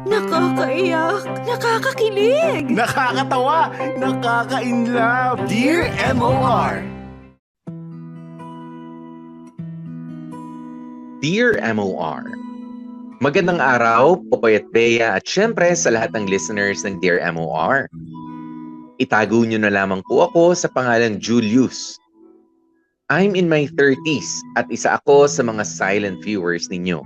Nakakaiyak, nakakakilig. Nakakatawa, nakaka-inlove. Dear MOR. Dear MOR, magandang araw, Popoy at Bea at syempre sa lahat ng listeners ng Dear MOR. Itago niyo na lamang po ako sa pangalang Julius. I'm in my 30s at isa ako sa mga silent viewers ninyo.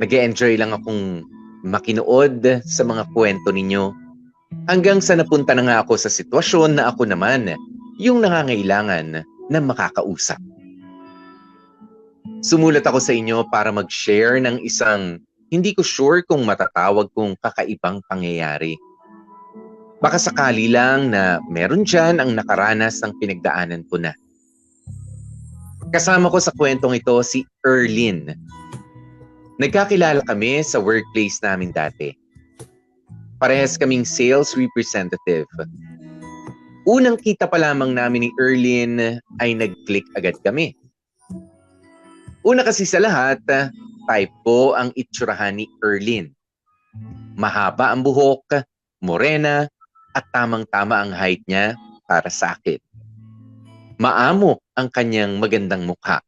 Nag-e-enjoy lang akong makinood sa mga kwento ninyo hanggang sa napunta na nga ako sa sitwasyon na ako naman yung nangangailangan na makakausap. Sumulat ako sa inyo para mag-share ng isang hindi ko sure kung matatawag kong kakaibang pangyayari. Baka sakali lang na meron dyan ang nakaranas ng pinagdaanan ko na. Kasama ko sa kwentong ito si Erlyn. Nagkakilala kami sa workplace namin dati. Parehas kaming sales representative. Unang kita pa lamang namin ni Erlyn ay nag-click agad kami. Una kasi sa lahat, type ko ang itsurahan ni Erlyn. Mahaba ang buhok, morena, at tamang-tama ang height niya para sa akin. Maamo ang kanyang magandang mukha.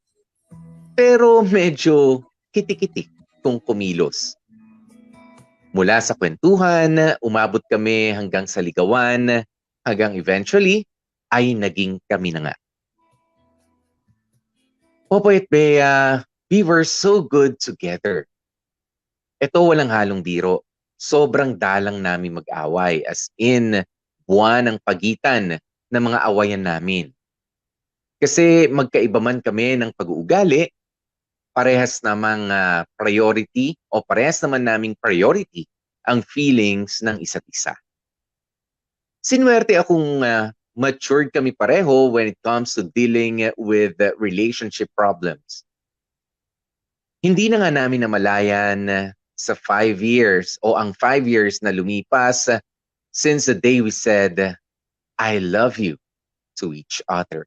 Pero medyo kiti-kiti kung kumilos. Mula sa kwentuhan, umabot kami hanggang sa ligawan, hanggang eventually ay naging kami na nga. Popoy at Bea, we were so good together. Ito walang halong biro. Sobrang dalang namin mag-away, as in buwan ang pagitan ng mga awayan namin. Kasi magkaiba man kami ng pag-uugali, parehas namang priority o parehas naman naming priority ang feelings ng isa't isa. Sinuwerte akong matured kami pareho when it comes to dealing with relationship problems. Hindi na nga namin namalayan sa 5 years o ang 5 years na lumipas since the day we said, I love you to each other.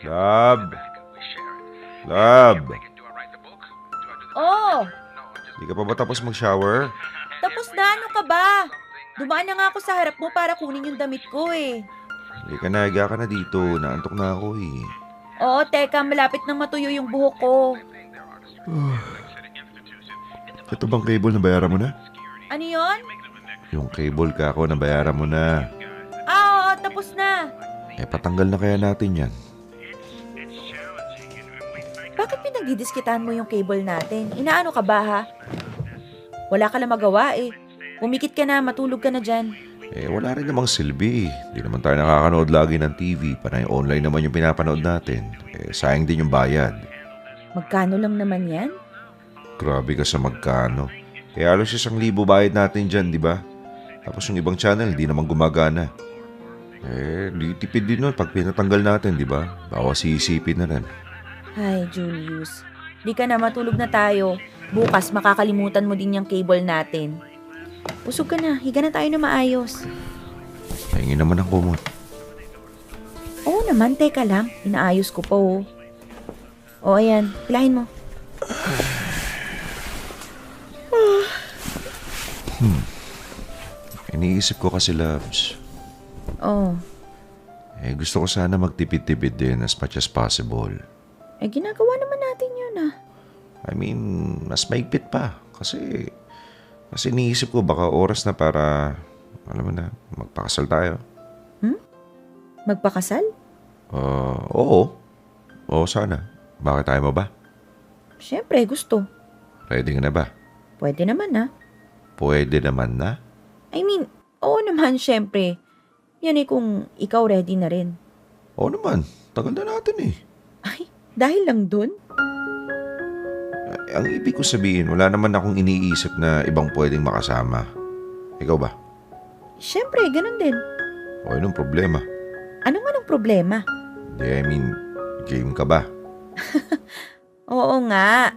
Love. Love. Oh, Di ka pa ba tapos mag-shower? tapos na, ano ka ba? Dumaan na nga ako sa harap mo para kunin yung damit ko eh. Hindi ka na, higa ka na dito. Naantok na ako eh. Oo, teka, malapit nang matuyo yung buhok ko. Ito bang cable na bayaran mo na? Ano yon? Yung cable ka ako na bayaran mo na. Oo, tapos na. Patanggal na kaya natin yan. Bakit pinagdidiskitan mo yung cable natin? Inaano ka ba ha? Wala ka lang magawa eh. Pumikit ka na, matulog ka na dyan. Wala rin namang silbi. Di naman tayo nakakanood lagi ng TV. Panay online naman yung pinapanood natin. Sayang din yung bayad. Magkano lang naman yan? Grabe ka sa magkano. Halos 1,000 bayad natin dyan, di ba? Tapos yung ibang channel, di naman gumagana. Di tipid din nun pag pinatanggal natin, di ba? Bawas iisipin na rin. Ay, Julius. Di ka na, matulog na tayo. Bukas makakalimutan mo din yung cable natin. Usog ka na, higa na tayo na maayos. Pahingi naman ang kumot. Oo naman, teka lang. Inaayos ko pa oh. O ayan, pilahin mo. Iniisip ko kasi, loves. Oh, Gusto ko sana magtipid-tipid din as much as possible. ginagawa naman natin yun ah. I mean, mas maigpit pa. Kasi iniisip ko baka oras na para, alam mo na, magpakasal tayo. Magpakasal? Oo. Oo, sana. Bakit tayo mo ba? Siyempre, gusto. Ready ka na ba? Pwede naman ah. Pwede naman na. I mean, oo naman siyempre. Yan eh kung ikaw ready na rin. Oo naman. Tagal na natin eh. Ay, dahil lang dun? Ang ibig ko sabihin, wala naman akong iniisip na ibang pwedeng makasama. Ikaw ba? Siyempre, ganun din. O anong problema? Ano man ang problema? I mean, game ka ba? Oo nga.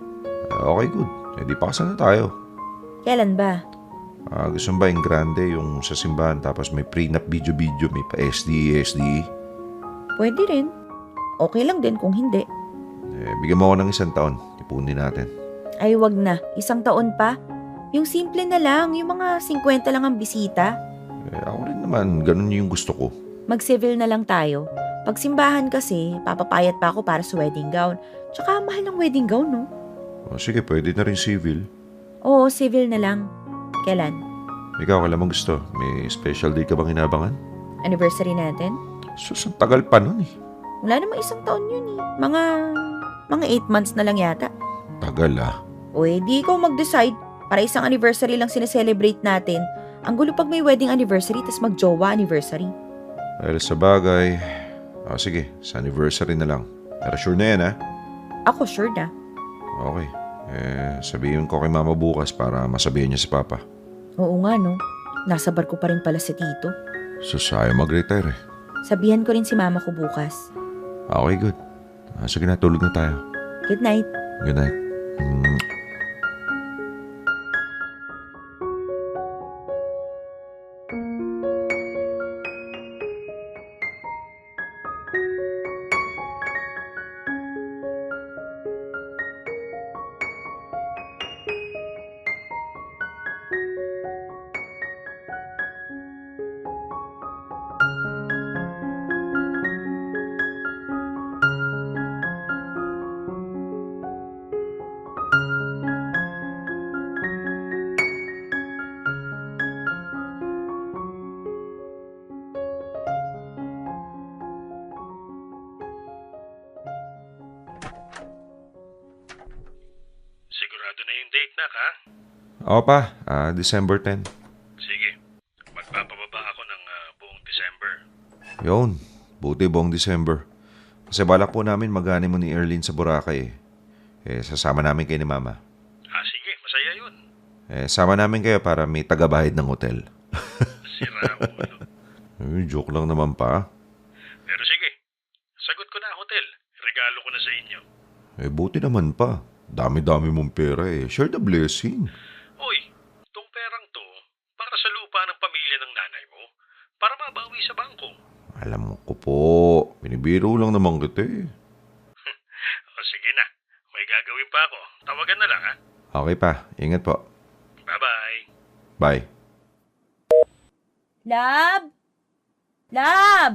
Okay, good. di pakasal na tayo. Kailan ba? Gusto mo ba yung grande, yung sa simbahan, tapos may prenup video-video, may pa SDE. Pwede rin. Okay lang din kung hindi. Bigyan mo ako ng 1 taon, ipunin natin. Ay, wag na. 1 taon pa. Yung simple na lang, yung mga 50 lang ang bisita. Ako rin naman, ganun yung gusto ko. Mag-civil na lang tayo. Pag simbahan kasi, papapayat pa ako para sa wedding gown. Tsaka mahal ng wedding gown, no? Sige, pwede na rin civil. Oo, civil na lang. Kailan? Ikaw, kailan mo gusto? May special day ka bang inabangan? Anniversary natin? Sus, ang tagal pa nun eh. Wala namang 1 taon yun eh. Mga 8 months na lang yata. Tagal ah. O di ikaw mag-decide. Para 1 anniversary lang sineselebrate natin. Ang gulo pag may wedding anniversary tas mag-jowa anniversary. Dahil sa bagay, sige, sa anniversary na lang. Pero sure na yan ah. Ako sure na. Okay. Sabihin ko kay mama bukas para masabihin niya si papa. Oo nga no. Nasa barko pa rin pala si Tito. Sus, ayaw mag-retire eh. Sabihan ko rin si mama ko bukas. Okay, good. Sige na, tulog na tayo. Good night. Good night. Sigurado na yung date, nak, ha? Oo pa, December 10. Sige. Magpapababa ako ng buong December. Yun, buti buong December. Kasi balak po namin mag-honeymoon ni Erlyn sa Boracay eh. Sasama namin kayo ni mama. Sige. Masaya yun. Sama namin kayo para may tagabahid ng hotel. Sira ulo. Joke lang naman pa. Pero sige. Sagot ko na ang hotel. Regalo ko na sa inyo. Buti naman pa. Dami-dami mong pera eh. Share the blessing. Uy, tong perang to, para sa lupa ng pamilya ng nanay mo. Para mabawi sa bangko. Alam ko po, binibiro lang naman kita eh. Sige na. May gagawin pa ako. Tawagan na lang, ha? Okay pa, ingat po. Bye-bye. Bye. Lab! Lab!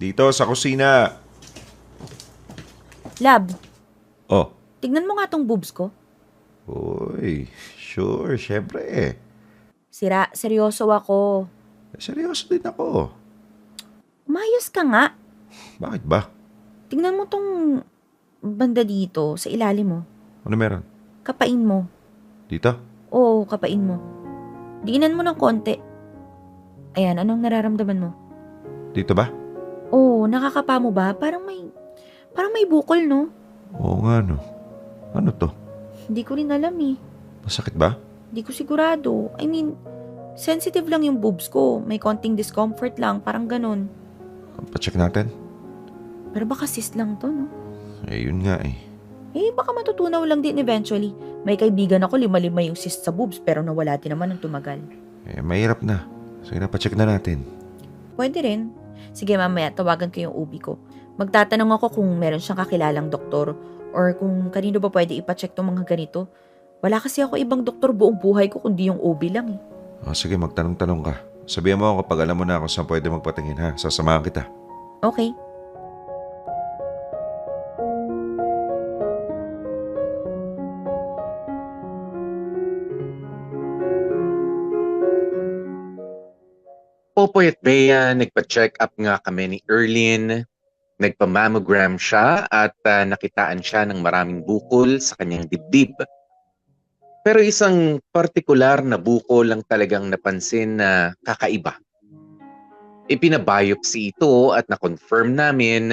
Dito sa kusina. Lab, Oh. tignan mo nga tong boobs ko. Uy, sure, syempre eh. Sira, seryoso ako. Seryoso din ako. Umayos ka nga. Bakit ba? Tignan mo tong banda dito, sa ilalim mo. Ano meron? Kapain mo. Dito? Oo, kapain mo. Diinan mo ng konti. Ayan, anong nararamdaman mo? Dito ba? Oo, nakakapa mo ba? Parang may bukol, no? Oo nga no. Ano to? Hindi ko rin alam eh. Masakit ba? Hindi ko sigurado. I mean, sensitive lang yung boobs ko. May konting discomfort lang, parang ganun. Pa-check natin. Pero baka cyst lang to, no? Yun nga eh. Baka matutunaw lang din eventually. May kaibigan ako, 5 yung cyst sa boobs, pero nawala din naman ng tumagal. Mahirap na. Sige na, pa-check na natin. Pwede rin. Sige, mamaya, tawagan ko yung OB ko. Magtatanong ako kung meron siyang kakilalang doktor or kung kanino ba pwede ipacheck tong mga ganito. Wala kasi ako ibang doktor buong buhay ko kundi yung OB lang eh. Sige, magtanong-tanong ka. Sabihan mo ako kapag alam mo na kung saan pwede magpatingin ha. Sasamahan kita. Okay. Popoy at Bea, nagpa-check up nga kami ni Erlyn. Nagpa-mammogram siya at nakitaan siya ng maraming bukol sa kanyang dibdib. Pero isang partikular na bukol lang talagang napansin na kakaiba. Ipinabiopsy ito at na-confirm namin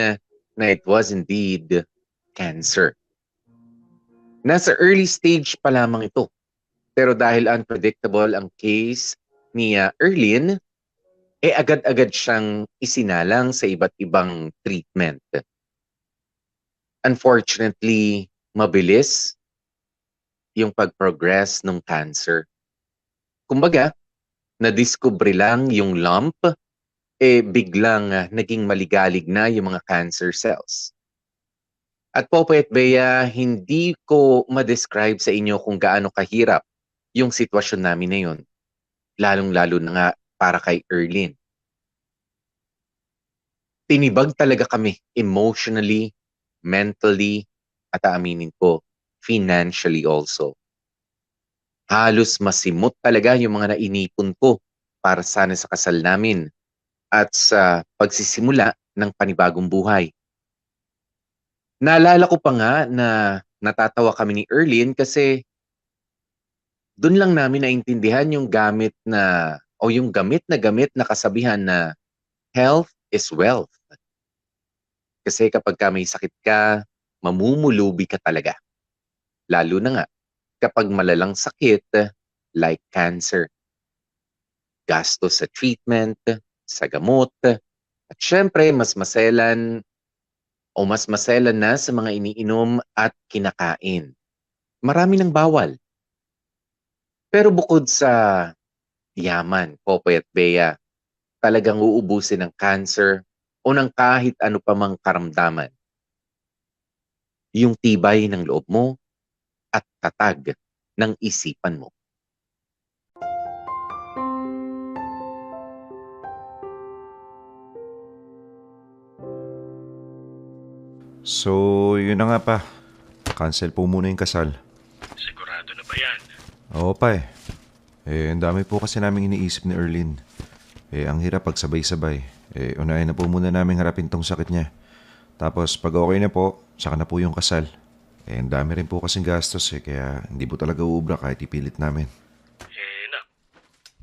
na it was indeed cancer. Nasa early stage pa lamang ito. Pero dahil unpredictable ang case ni Erlyn, agad-agad siyang isinalang sa iba't ibang treatment. Unfortunately, mabilis, yung pag-progress ng cancer. Kumbaga, nadiskubre lang yung lump, biglang naging maligalig na yung mga cancer cells. At Popoy at Bea, hindi ko ma-describe sa inyo kung gaano kahirap yung sitwasyon namin na yun. Lalong-lalo na nga para kay Erlyn. Tinibag talaga kami emotionally, mentally, at aaminin ko, financially also. Halos masimot talaga yung mga nainipon ko para sana sa kasal namin at sa pagsisimula ng panibagong buhay. Naalala ko pa nga na natatawa kami ni Erlyn kasi doon lang namin naintindihan yung gamit na kasabihan na health is wealth. Kasi kapag ka may sakit ka, mamumulubi ka talaga. Lalo na nga kapag malalang sakit like cancer. Gastos sa treatment, sa gamot, at syempre mas maselan na sa mga iniinom at kinakain. Marami ng bawal. Pero bukod sa yaman, Popoy at Bea, talagang uubusin ng cancer o ng kahit ano pa mang karamdaman. Yung tibay ng loob mo at tatag ng isipan mo. So, yun na nga pa. Cancel po muna yung kasal. Sigurado na ba yan? Oo pa eh. Ang dami po kasi namin iniisip ni Erlyn. Ang hirap pag sabay-sabay. Unahin na po muna namin harapin tong sakit niya. Tapos pag okay na po, saka na po yung kasal. Ang dami rin po kasing gastos kaya hindi po talaga uubra kahit ipilit namin. Nak,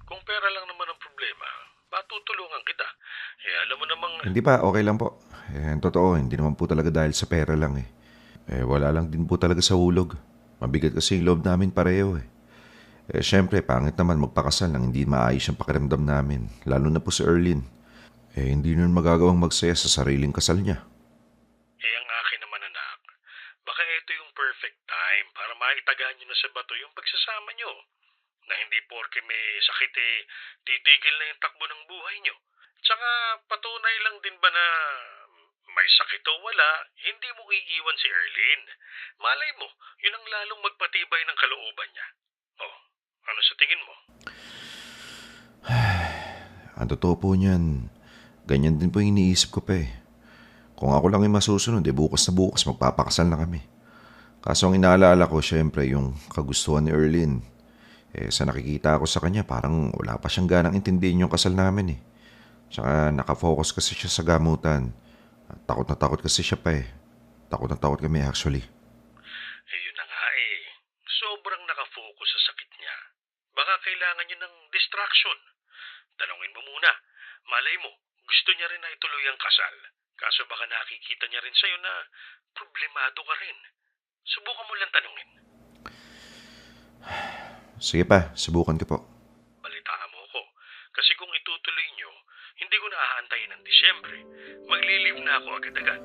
kung pera lang naman ang problema, patutulungan kita. Alam mo namang... Hindi pa, okay lang po. Ang totoo, hindi naman po talaga dahil sa pera lang eh. Wala lang din po talaga sa hulog. Mabigat kasi yung loob namin pareho eh. Syempre, pangit naman magpakasal nang hindi maayos yung pakiramdam namin. Lalo na po si Erlyn. Hindi nun magagawang magsaya sa sariling kasal niya. Ang akin naman anak, baka ito yung perfect time para maitagaan nyo na sa bato yung pagsasama nyo. Na hindi porke may sakit titigil na yung takbo ng buhay nyo. Tsaka patunay lang din ba na may sakit o wala, hindi mo iiwan si Erlyn. Malay mo, yun ang lalong magpatibay ng kalooban niya. Oh, ano sa tingin mo? Ang totoo po niyan, ganyan din po yung iniisip ko pa eh. Kung ako lang yung masusunod, bukas na bukas magpapakasal na kami. Kaso ang inaalala ko, syempre, yung kagustuhan ni Erlyn. Sa nakikita ko sa kanya, parang wala pa siyang ganang intindihin yung kasal namin eh. Tsaka nakafocus kasi siya sa gamutan. At takot na takot kasi siya pa eh. Takot na takot kami actually. Yun na nga sobrang nakafocus sa sakit niya. Baka kailangan niya ng distraction. Tanungin mo muna, malay mo, gusto niya rin na ituloy ang kasal. Kaso baka nakikita niya rin sa'yo na problemado ka rin. Subukan mo lang tanungin. Sige pa, subukan ko po. Balitaan mo ko. Kasi kung itutuloy niyo, hindi ko na aantayin ng Disyembre. Maglilive na ako agad-agad.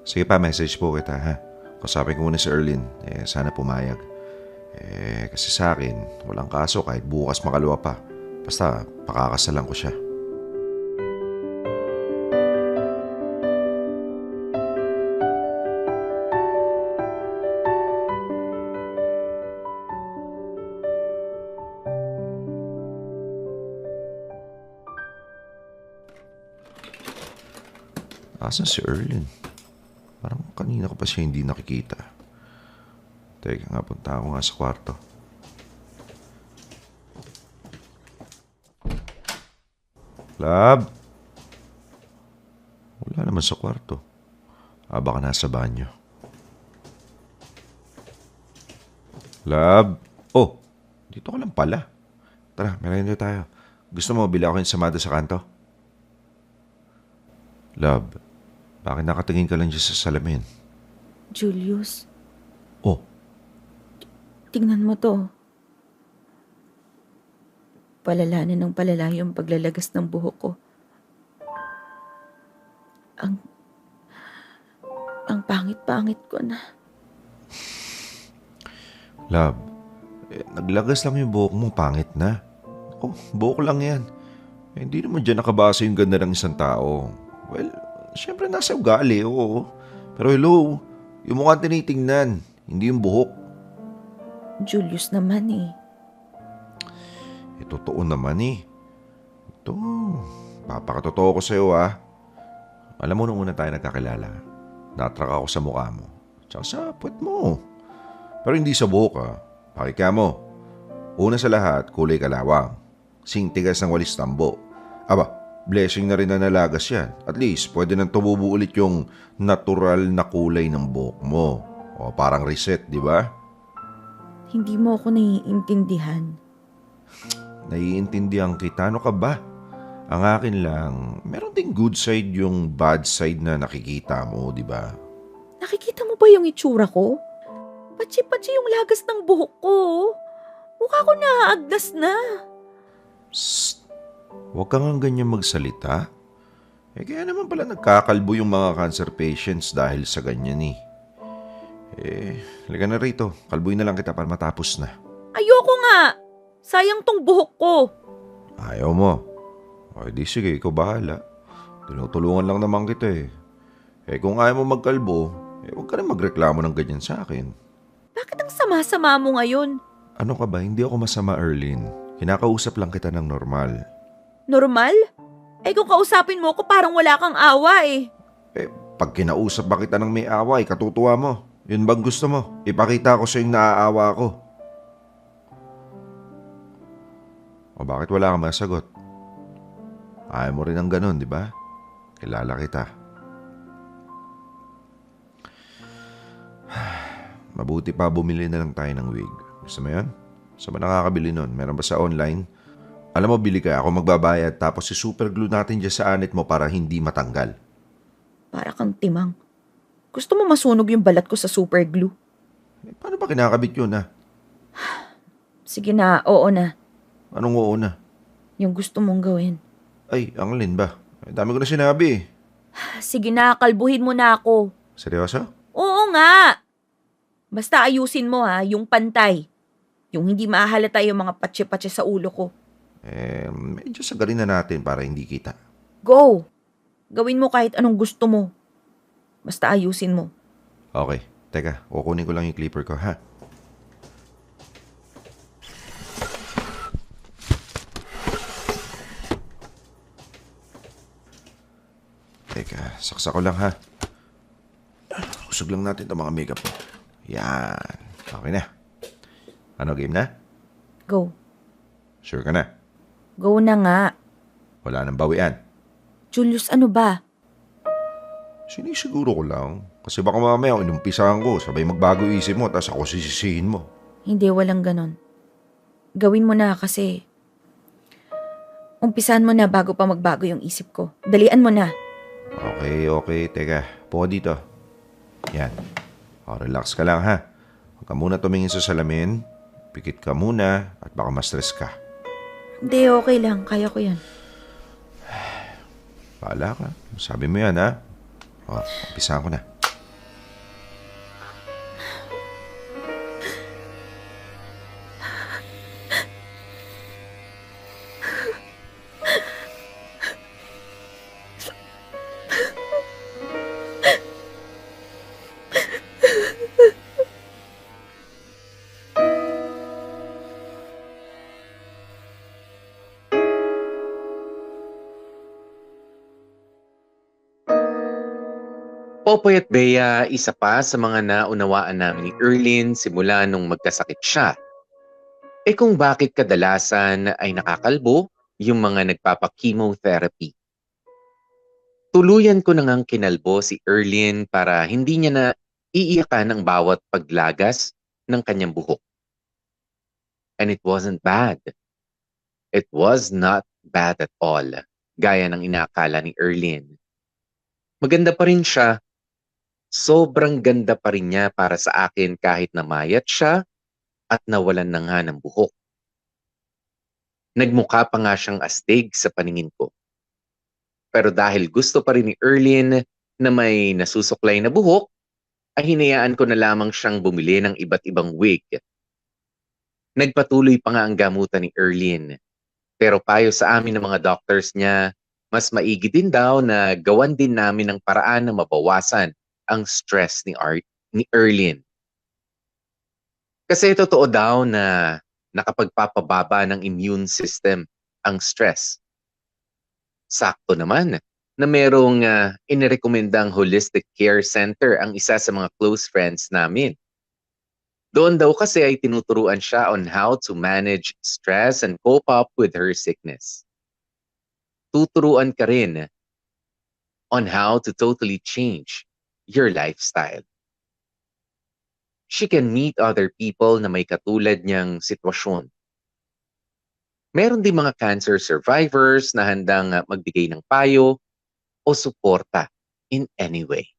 Sige pa, message po kita ha. Kausapin ko muna si Erlyn. Sana pumayag. Kasi sa akin, walang kaso kahit bukas makalawa pa. Basta, pakakasalan ko siya. Asan si Erlyn? Parang kanina ko pa siya hindi nakikita. Teka nga, punta ako nga sa kwarto. Lab! Wala naman sa kwarto. Baka nasa banyo. Lab! Oh! Dito ka lang pala. Tara, merenda tayo. Gusto mo bili ako yung samada sa kanto? Lab, bakit nakatingin ka lang dyan sa salamin? Julius, Oh, tingnan mo to. Palala na ng palala yung paglalagas ng buhok ko. Ang pangit-pangit ko na. Lab, Naglagas lang yung buhok mo, pangit na. Oh, buhok lang yan. Hindi naman dyan nakabase yung ganda ng isang tao. Well, syempre nasa ugali, oo. Pero hello, yung mukha tinitingnan, hindi yung buhok. Julius naman eh. Totoo naman eh. Ito, papakatotoo ko sa'yo ah. Alam mo nung una tayo nagkakilala, natrak ako sa mukha mo. Tsaka sa puwet mo. Pero hindi sa buhok ah. Pakikya mo. Una sa lahat, kulay kalawang. Singtigas ng walis tambo. Aba, blessing na rin na nalagas yan. At least, pwede nang tumubo ulit yung natural na kulay ng buhok mo. O parang reset, di ba? Hindi mo ako naiintindihan. Naiintindihan kita. Ano ka ba? Ang akin lang, meron ding good side yung bad side na nakikita mo, di ba? Nakikita mo ba yung itsura ko? Patsi-patsi yung lagas ng buhok ko. Mukha ko naaagdas na. Psst! Huwag ka nga ganyan magsalita. Kaya naman pala nagkakalbo yung mga cancer patients dahil sa ganyan eh. Halika na rito. Kalbuin na lang kita para matapos na. Ayoko nga. Sayang tong buhok ko. Ayaw mo. O di sige, ikaw bahala. Tinutulungan lang naman kita eh. Kung ayaw mo magkalbo, huwag ka rin magreklamo ng ganyan sa akin. Bakit ang sama-sama mo ngayon? Ano ka ba? Hindi ako masama, Erlyn. Kinakausap lang kita ng normal. Normal? Kung kausapin mo ko parang wala kang awa eh. Pag kinausap ba kita ng may awa, katutuwa mo. Yun bang gusto mo? Ipakita ko sa yung naaawa ko. O bakit wala kang masagot? Ayaw mo rin ang ganun, di ba? Kilala kita. Mabuti pa bumili na lang tayo ng wig. Gusto mo yun? Saan ba nakakabili nun? Meron ba sa online? Alam mo, bili ka. Ako magbabayad tapos si-super glue natin dyan sa anit mo para hindi matanggal. Para kang timang. Gusto mo masunog yung balat ko sa super glue? Paano ba kinakabit yun, ha? Sige na, oo na. Anong oo na? Yung gusto mong gawin. Ay, ang alin ba? Dami ko na sinabi eh. Sige na, kalbuhin mo na ako. Seryoso? Oo nga. Basta ayusin mo yung pantay. Yung hindi mahalata yung mga patsi-patsi sa ulo ko. Medyo sagarin na natin para hindi kita. Go! Gawin mo kahit anong gusto mo. Basta ayusin mo. Okay, teka, kukunin ko lang yung clipper ko, ha? Teka, saksa ko lang, ha? Usog lang natin itong mga makeup mo. Yan. Okay na. Ano, game na? Go. Sure ka na? Go na nga. Wala nang bawian. Julius, ano ba? Sinisiguro ko lang. Kasi baka mamaya inumpisahan ko, sabay magbago isip mo, tapos ako sisisihin mo. Hindi, walang ganon. Gawin mo na kasi umpisahan mo na bago pa magbago yung isip ko. Dalian mo na. Okay. Teka, po dito. Yan. Relax ka lang, ha? Huwag ka muna tumingin sa salamin. Pikit ka muna at baka ma-stress ka. Hindi, okay lang. Kaya ko yan. Bahala ka. Sabi mo yan, ha? Umpisahan ko na. Popoy at Bea, isa pa sa mga naunawaan namin ni Erlyn simula nung magkasakit siya. Kung bakit kadalasan ay nakakalbo yung mga nagpapa-chemotherapy. Tuluyan ko na ngang kinalbo si Erlyn para hindi niya na iiyakan ang bawat paglagas ng kanyang buhok. And it wasn't bad. It was not bad at all, gaya ng inaakala ni Erlyn. Maganda pa rin siya. Sobrang ganda pa rin niya para sa akin kahit namayat siya at nawalan na nga ng buhok. Nagmukha pa nga siyang astig sa paningin ko. Pero dahil gusto pa rin ni Erlyn na may nasusuklay na buhok, ay hinayaan ko na lamang siyang bumili ng iba't ibang wig. Nagpatuloy pa nga ang gamutan ni Erlyn. Pero payo sa amin ng mga doctors niya, mas maigi din daw na gawan din namin ng paraan na mabawasan ang stress ni Erlyn. Kasi totoo daw na nakapagpapababa ng immune system ang stress. Sakto naman na merong inirekomendang holistic care center ang isa sa mga close friends namin. Doon daw kasi ay tinuturuan siya on how to manage stress and cope up with her sickness. Tuturuan ka rin on how to totally change your lifestyle. She can meet other people na may katulad niyang sitwasyon. Meron din mga cancer survivors na handang magbigay ng payo o suporta in any way.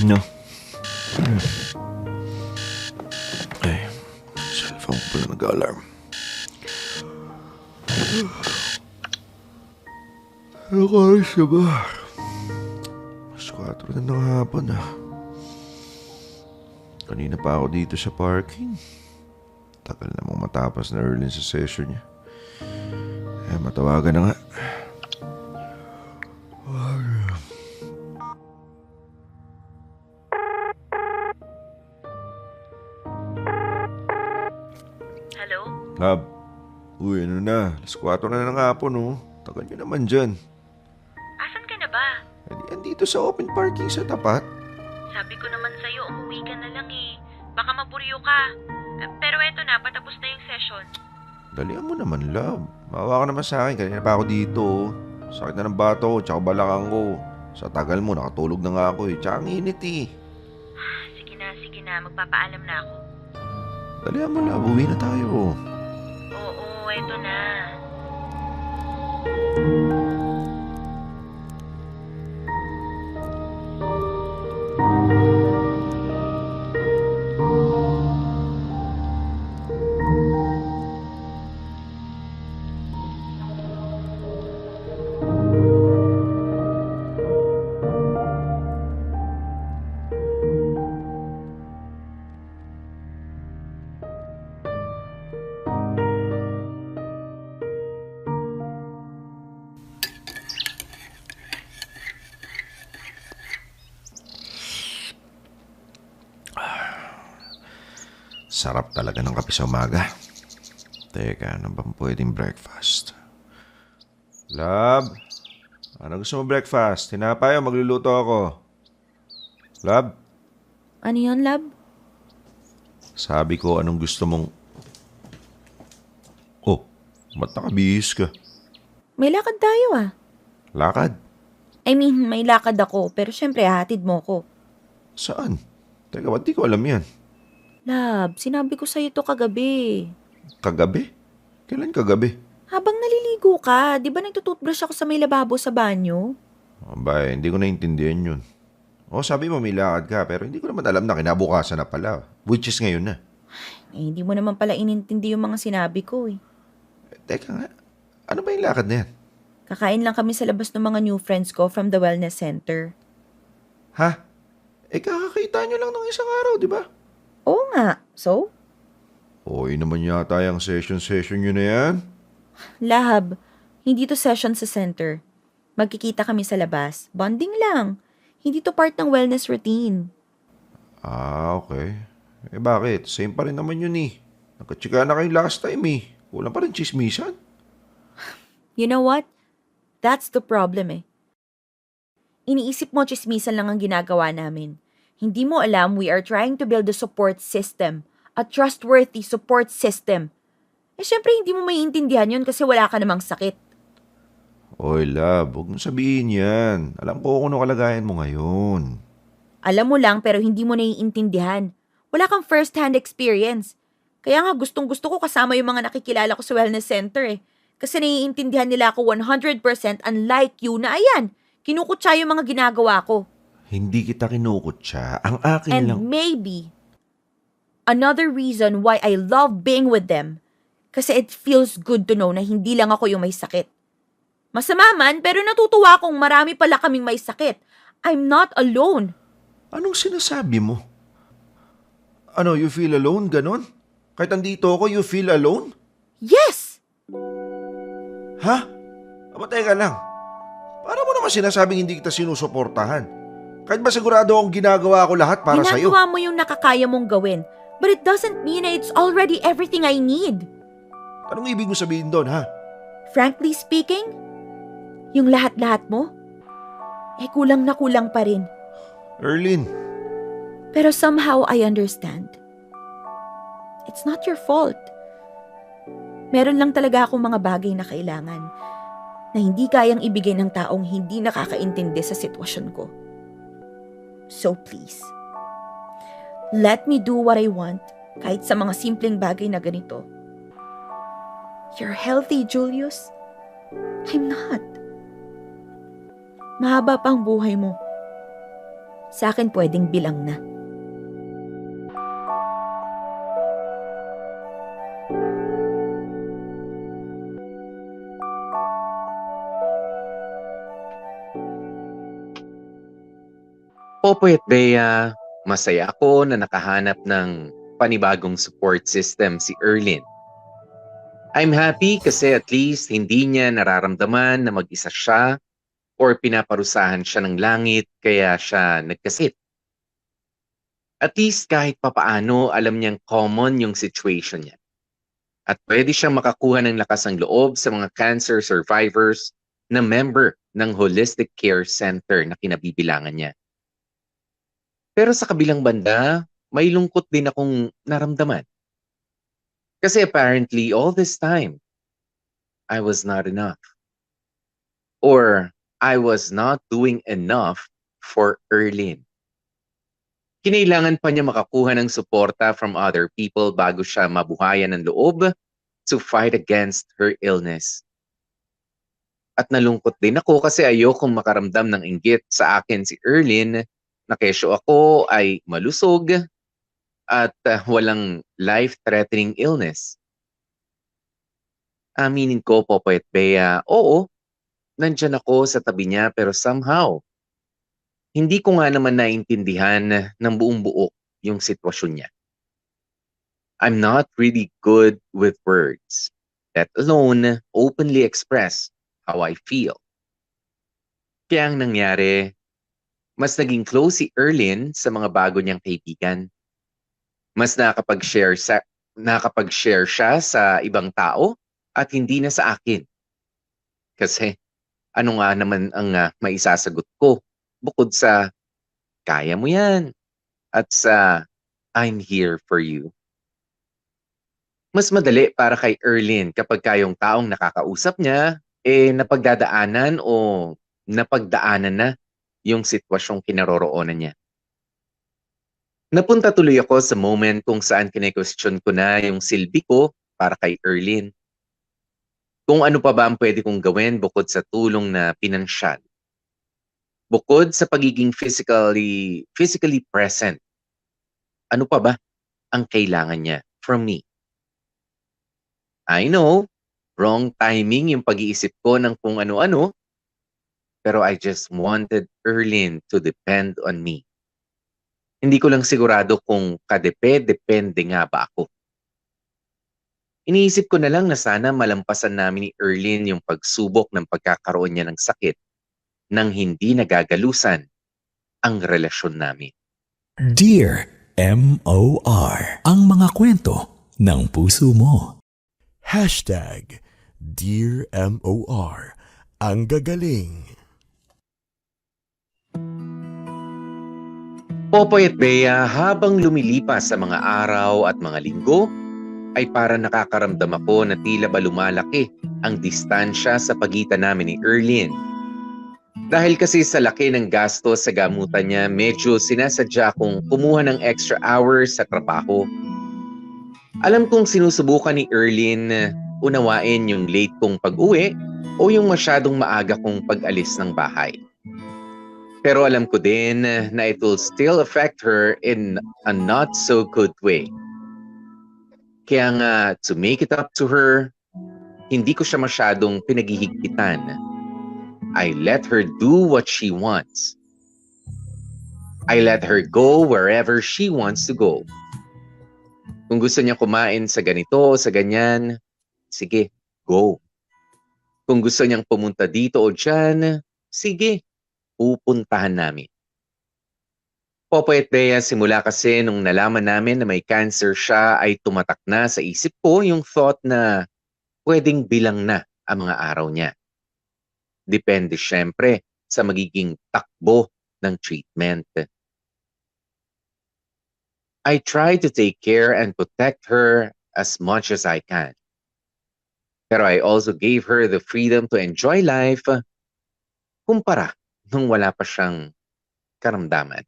No. Ay, cellphone ko pala nag-alarm. Ano oras na ba? Mas 4 na ng hapon ah. Kanina pa ako dito sa parking. Tagal namang matapos na early sa session niya. Matawagan na nga. Hello? Lab, uy, ano na? Alas 4 na ng hapon, oh. Tagal nyo naman dyan. Asan ka na ba? Andito sa open parking sa tapat. Sabi ko naman sa'yo, umuwi ka na lang eh. Baka maburyo ka. Pero eto na, patapos na yung session. Dalihan mo naman, love. Maawa ka naman sa akin. Kanina pa ako dito, oh. Sakit na ng bato ko, tsaka balakang ko. Sa tagal mo, nakatulog na nga ako, eh. Tsaka ang init, eh. Sige na. Magpapaalam na ako. Dalihan mo, love. Uwi na tayo. Oo, eto na. Sarap talaga ng kape sa umaga. Teka, ano bang pwedeng breakfast? Love, ano gusto mo breakfast? Tinapay o magluluto ako? Love, Ano yun, lab? sabi ko anong gusto mong... Oh, ba't nakabihis ka? May lakad tayo ah. Lakad? I mean, may lakad ako, pero syempre hatid mo ko. Saan? Teka, ba't di ko alam yan? Lab, sinabi ko sa'yo to kagabi. Kagabi? Kailan kagabi? Habang naliligo ka, di ba nagtututbrush ako sa may lababo sa banyo? Abay, hindi ko naintindihan yun. Oh, sabi mo may lakad ka, pero hindi ko naman alam na kinabukasan na pala. Which is ngayon na. Hindi mo naman pala inintindi yung mga sinabi ko eh. Teka nga, ano ba yung lakad na yan? Kakain lang kami sa labas ng mga new friends ko from the wellness center. Ha? Kakakita nyo lang ng isang araw, di ba? Oo nga. So? Yun naman yata yung session nyo na yan. Lab, hindi to session sa center. Magkikita kami sa labas. Bonding lang. Hindi to part ng wellness routine. Okay. Bakit? Same pa rin naman yun eh. Nagkatsika na kayo last time eh. Kulang pa rin chismisan. You know what? That's the problem eh. Iniisip mo chismisan lang ang ginagawa namin. Hindi mo alam we are trying to build a support system. A trustworthy support system. Syempre hindi mo maiintindihan yun kasi wala ka namang sakit. Oy, love, huwag mo sabihin yan. Alam ko kung ano kalagayan mo ngayon. Alam mo lang pero hindi mo naiintindihan. Wala kang first-hand experience. Kaya nga gustong-gusto ko kasama yung mga nakikilala ko sa wellness center eh. Kasi naiintindihan nila ako 100% unlike you na ayan, kinukutsa yung mga ginagawa ko. Hindi kita kinukutsa. Ang akin And lang... maybe, another reason why I love being with them, kasi it feels good to know na hindi lang ako yung may sakit. Masama man, pero natutuwa akong marami pala kaming may sakit. I'm not alone. Anong sinasabi mo? Ano, you feel alone, ganon? Kahit andito ako, you feel alone? Yes! Ha? Aba, teka lang. Paano mo naman sinasabing hindi kita sinusuportahan? Kahit ba sigurado akong ginagawa ko lahat para sa'yo? Ginagawa mo yung nakakaya mong gawin, but it doesn't mean na it's already everything I need. Anong ibig mo sabihin doon, ha? Frankly speaking, yung lahat-lahat mo, kulang na kulang pa rin. Erlyn, Pero somehow I understand. It's not your fault. Meron lang talaga akong mga bagay na kailangan na hindi kayang ibigay ng taong hindi nakakaintindi sa sitwasyon ko. So please, let me do what I want kahit sa mga simpleng bagay na ganito. You're healthy, Julius. I'm not. Mahaba pa ang buhay mo. Sa akin pwedeng bilang na. Popoy at Bea, masaya ako na nakahanap ng panibagong support system si Erlyn. I'm happy kasi at least hindi niya nararamdaman na mag-isa siya or pinaparusahan siya ng langit kaya siya nagkasip. At least kahit papaano alam niyang common yung situation niya. At pwede siyang makakuha ng lakas ng loob sa mga cancer survivors na member ng Holistic Care Center na kinabibilangan niya. Pero sa kabilang banda, may lungkot din akong naramdaman. Kasi apparently all this time, I was not enough. Or I was not doing enough for Erlyn. Kinailangan pa niya makakuha ng suporta from other people bago siya mabuhayan ng loob to fight against her illness. At nalungkot din ako kasi ayokong makaramdam ng inggit sa akin si Erlyn na kesyo ako ay malusog at walang life-threatening illness. Aminin ko, Popoy at Bea, oo, nandyan ako sa tabi niya pero somehow, hindi ko nga naman naintindihan ng buong buo yung sitwasyon niya. I'm not really good with words, let alone openly express how I feel. Kaya ang nangyari, mas naging close si Erlyn sa mga bago niyang kaibigan. Mas nakapag-share siya sa ibang tao at hindi na sa akin. Kasi ano nga naman ang maisasagot ko bukod sa kaya mo yan at sa I'm here for you. Mas madali para kay Erlyn kapag kayong taong nakakausap niya napagdadaanan o napagdaanan na yung sitwasyong kinaroroonan niya. Napunta tuloy ako sa moment kung saan kine-question ko na yung silbi ko para kay Erlyn. Kung ano pa ba ang pwede kong gawin bukod sa tulong na pinansyal. Bukod sa pagiging physically present. Ano pa ba ang kailangan niya from me? I know, wrong timing yung pag-iisip ko ng kung ano-ano, pero I just wanted Erlyn to depend on me. Hindi ko lang sigurado kung depende nga ba ako. Iniisip ko na lang na sana malampasan namin ni Erlyn yung pagsubok ng pagkakaroon niya ng sakit nang hindi nagagalusan ang relasyon namin. Dear M.O.R. Ang mga kwento ng puso mo. Dear M.O.R. Ang gagaling. Popoy at Bea, habang lumilipas sa mga araw at mga linggo, ay para nakakaramdam ako na tila ba lumalaki ang distansya sa pagitan namin ni Erlyn. Dahil kasi sa laki ng gastos sa gamutan niya, medyo sinasadya kong kumuha ng extra hours sa trabaho. Alam kong sinusubukan ni Erlyn unawain yung late kong pag-uwi o yung masyadong maaga kong pag-alis ng bahay. Pero alam ko din na it will still affect her in a not so good way. Kaya nga, to make it up to her, hindi ko siya masyadong pinaghihigpitan. I let her do what she wants. I let her go wherever she wants to go. Kung gusto niya kumain sa ganito o sa ganyan, sige, go. Kung gusto niyang pumunta dito o dyan, sige, pupuntahan namin. Popoy at Bea, simula kasi nung nalaman namin na may cancer siya ay tumatak na sa isip ko yung thought na pwedeng bilang na ang mga araw niya. Depende syempre sa magiging takbo ng treatment. I try to take care and protect her as much as I can. Pero I also gave her the freedom to enjoy life kumpara nung wala pa siyang karamdaman.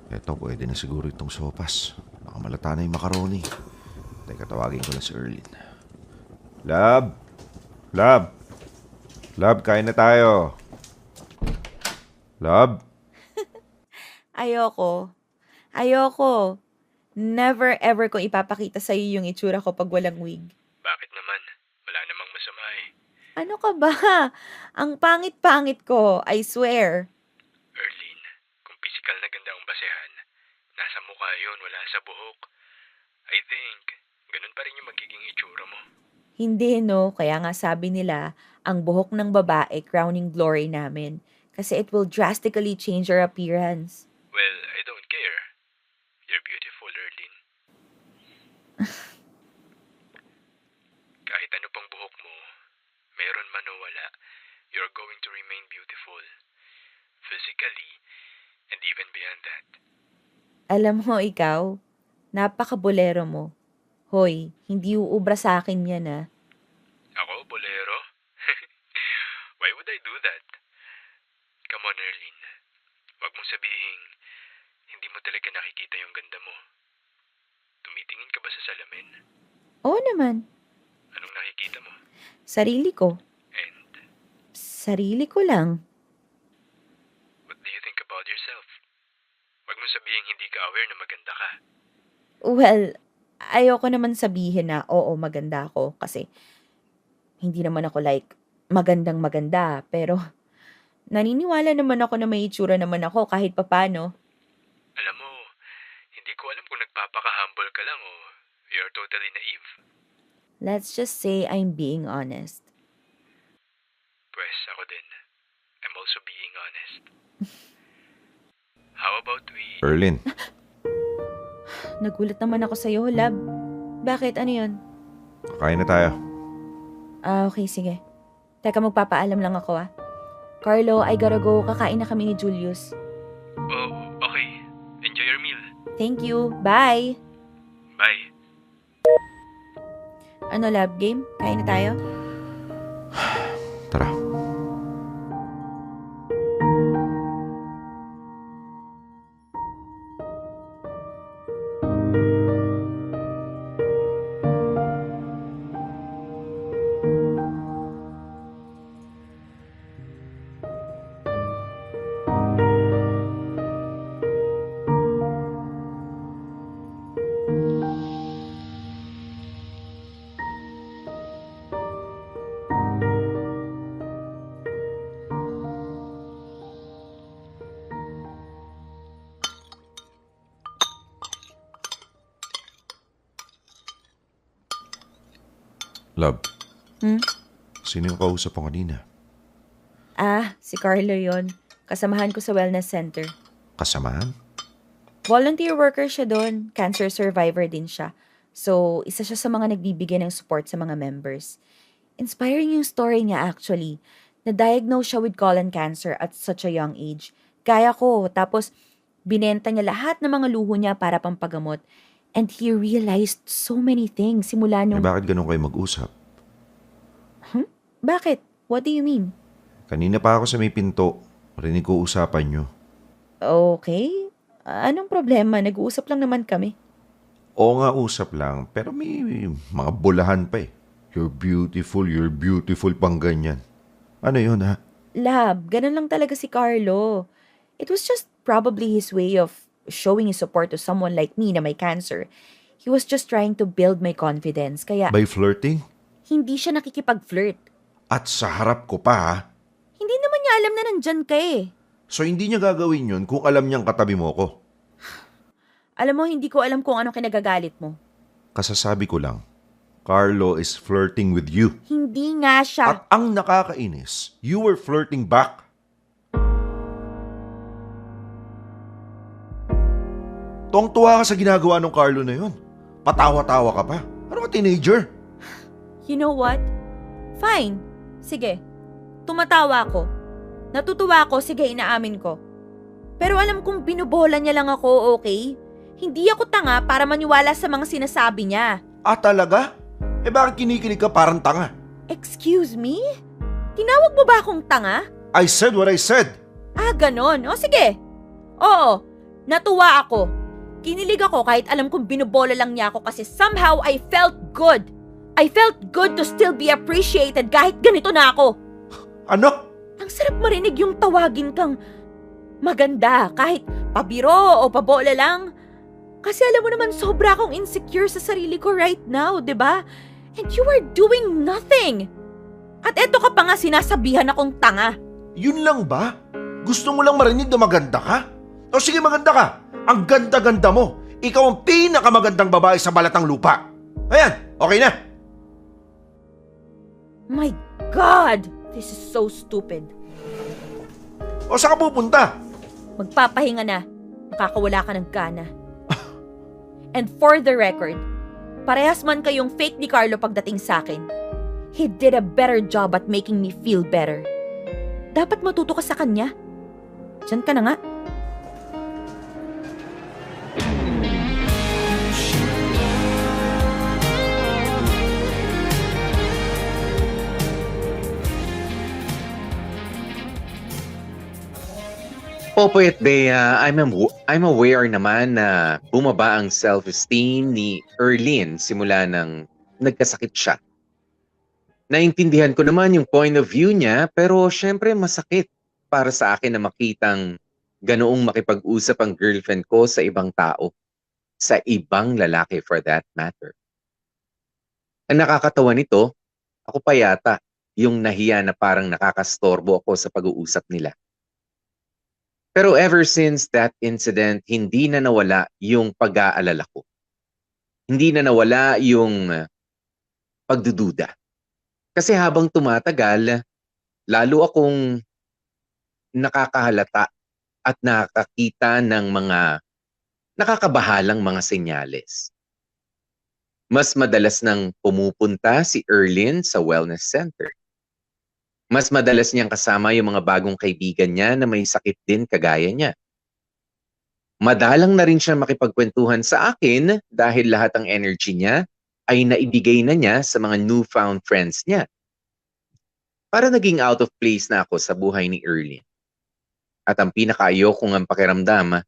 Eto, pwede na siguro itong sopas. Nakamalata na yung macaroni. Teka, tawagin ko na si Erlyn. Lab! Lab! Lab, kain na tayo. Lab? Ayoko. Ayoko. Never ever kong ipapakita sa'yo yung itsura ko pag walang wig. Bakit naman? Wala namang masama eh. Ano ka ba? Ang pangit-pangit ko, I swear. Erlyn, kung physical na ganda ang basehan, nasa mukha yun, wala sa buhok. I think, ganun pa rin yung magiging itsura mo. Hindi, no? Kaya nga sabi nila, ang buhok ng babae, crowning glory namin. Kasi it will drastically change our appearance. Well, I don't care. You're beautiful, Erlyn. Kahit ano pang buhok mo, meron man o wala, you're going to remain beautiful. Physically, and even beyond that. Alam mo, ikaw, napaka-bolero mo. Hoy, hindi uubra sa akin yan, ah. Ako, bolero? Why would I do that? Come on, Erlyn. Wag mong sabihin, hindi mo talaga nakikita yung ganda mo. Tumitingin ka ba sa salamin? Oo naman. Anong nakikita mo? Sarili ko. And Sarili ko lang. what do you think about yourself? Wag mong sabihin hindi ka aware na maganda ka. Well, ayoko naman sabihin na oo, maganda ako kasi hindi naman ako like magandang maganda, pero naniniwala naman ako na may itsura naman ako kahit papano. Alam mo, hindi ko alam kung nagpapaka-humble ka lang o you're totally naive. Let's just say I'm being honest. Pues ako din. I'm also being honest. How about we... Erlyn, Nagulat naman ako sa'yo, lab. Bakit? Ano yun? kain na tayo. Okay, sige. Teka, magpapaalam lang ako, ah. Carlo, I gotta go. Kakain na kami ni Julius. Oh, okay. Enjoy your meal. Thank you. Bye! Bye. Ano, lab game? Kain na tayo? Tara. Love, Hmm? sino yung kausap mo kanina? Ah, si Carlo yon. Kasamahan ko sa wellness center. Kasamahan? Volunteer worker siya doon. Cancer survivor din siya. So, isa siya sa mga nagbibigay ng support sa mga members. Inspiring yung story niya actually. Na-diagnose siya with colon cancer at such a young age. Kaya ko. Tapos, binenta niya lahat ng mga luho niya para pampagamot. And he realized so many things simula Eh nung... bakit ganun kayo mag-usap? Bakit? What do you mean? Kanina pa ako sa may pinto. Rinig ko usapan nyo. Okay. Anong problema? Nag-uusap lang naman kami. Oo nga, usap lang. Pero may mga bulahan pa eh. You're beautiful pang ganyan. Ano yun ha? Lab, ganun lang talaga si Carlo. It was just probably his way of showing his support to someone like me na may cancer. He was just trying to build my confidence. Kaya By flirting? hindi siya nakikipag-flirt. At sa harap ko pa ha? Hindi naman niya alam na nandyan ka eh. So hindi niya gagawin yun kung alam niyang katabi mo ko. Alam mo, hindi ko alam kung ano kinagagalit mo. Kasasabi ko lang, Carlo is flirting with you. Hindi nga siya. At ang nakakainis, you were flirting back. Tuwang-tuwa ka sa ginagawa ng Carlo na yun. Patawa-tawa ka pa. Ano ka, teenager? You know what? Fine. Sige. Tumatawa ako. Natutuwa ako, sige, inaamin ko. Pero alam kong binubola niya lang ako, okay? Hindi ako tanga para maniwala sa mga sinasabi niya. Ah, talaga? Eh bakit kinikilig ka parang tanga? Excuse me? Tinawag mo ba akong tanga? I said what I said. Ah, ganon. O sige. Oo, natuwa ako. Kinilig ako kahit alam kong binubola lang niya ako kasi somehow I felt good. I felt good to still be appreciated kahit ganito na ako. Ano? Ang sarap marinig yung tawagin kang maganda kahit pabiro o pabola lang. Kasi alam mo naman sobra akong insecure sa sarili ko right now, 'di ba? And you are doing nothing. At eto ka pa nga sinasabihan akong tanga. Yun lang ba? Gusto mo lang marinig na maganda ka? O sige, maganda ka. Ang ganda-ganda mo. Ikaw ang pinakamagandang babae sa balatang lupa. Ayan, okay na. My God! This is so stupid. O saan ka pupunta? Magpapahinga na. Makakawala ka ng gana. And for the record, parehas man kayong fake ni Carlo pagdating sa akin. He did a better job at making me feel better. Dapat matuto ka sa kanya. Diyan ka na nga. Popoy at Bea, I'm aware naman na bumaba ang self-esteem ni Erlyn simula nang nagkasakit siya. Naintindihan ko naman yung point of view niya, pero syempre masakit para sa akin na makitang ganoong makipag-usap ang girlfriend ko sa ibang tao, sa ibang lalaki for that matter. Ang nakakatawa nito, ako pa yata yung nahiya na parang nakakastorbo ako sa pag-uusap nila. Pero ever since that incident, hindi na nawala yung pag-aalala ko. Hindi na nawala yung pagdududa. Kasi habang tumatagal, lalo akong nakakahalata at nakakita ng mga nakakabahalang mga senyales. Mas madalas nang pumupunta si Erlyn sa wellness center. Mas madalas niyang kasama yung mga bagong kaibigan niya na may sakit din kagaya niya. Madalang na rin siya makipagkwentuhan sa akin dahil lahat ng energy niya ay naibigay na niya sa mga newfound friends niya. Para naging out of place na ako sa buhay ni Erlyn. At ang pinakaayaw kong ang pakiramdam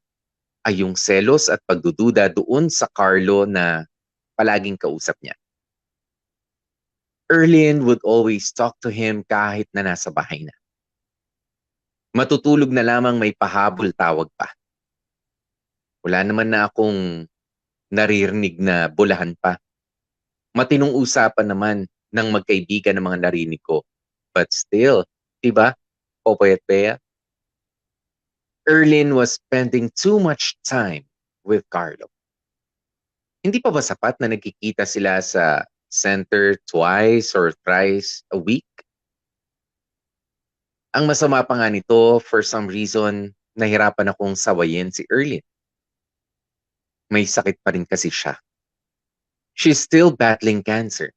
ay yung selos at pagdududa doon sa Carlo na palaging kausap niya. Erlyn would always talk to him kahit na nasa bahay na. Matutulog na lamang may pahabol tawag pa. Wala naman na akong naririnig na bulahan pa. Matinong usapan naman ng magkaibigan ng mga narinig ko. But still, diba, Popoy at Bea? Erlyn was spending too much time with Carlo. Hindi pa ba sapat na nagkikita sila sa center twice or thrice a week? Ang masama pa nga nito, for some reason, nahirapan akong sawayin si Erlyn. may sakit pa rin kasi siya. She's still battling cancer.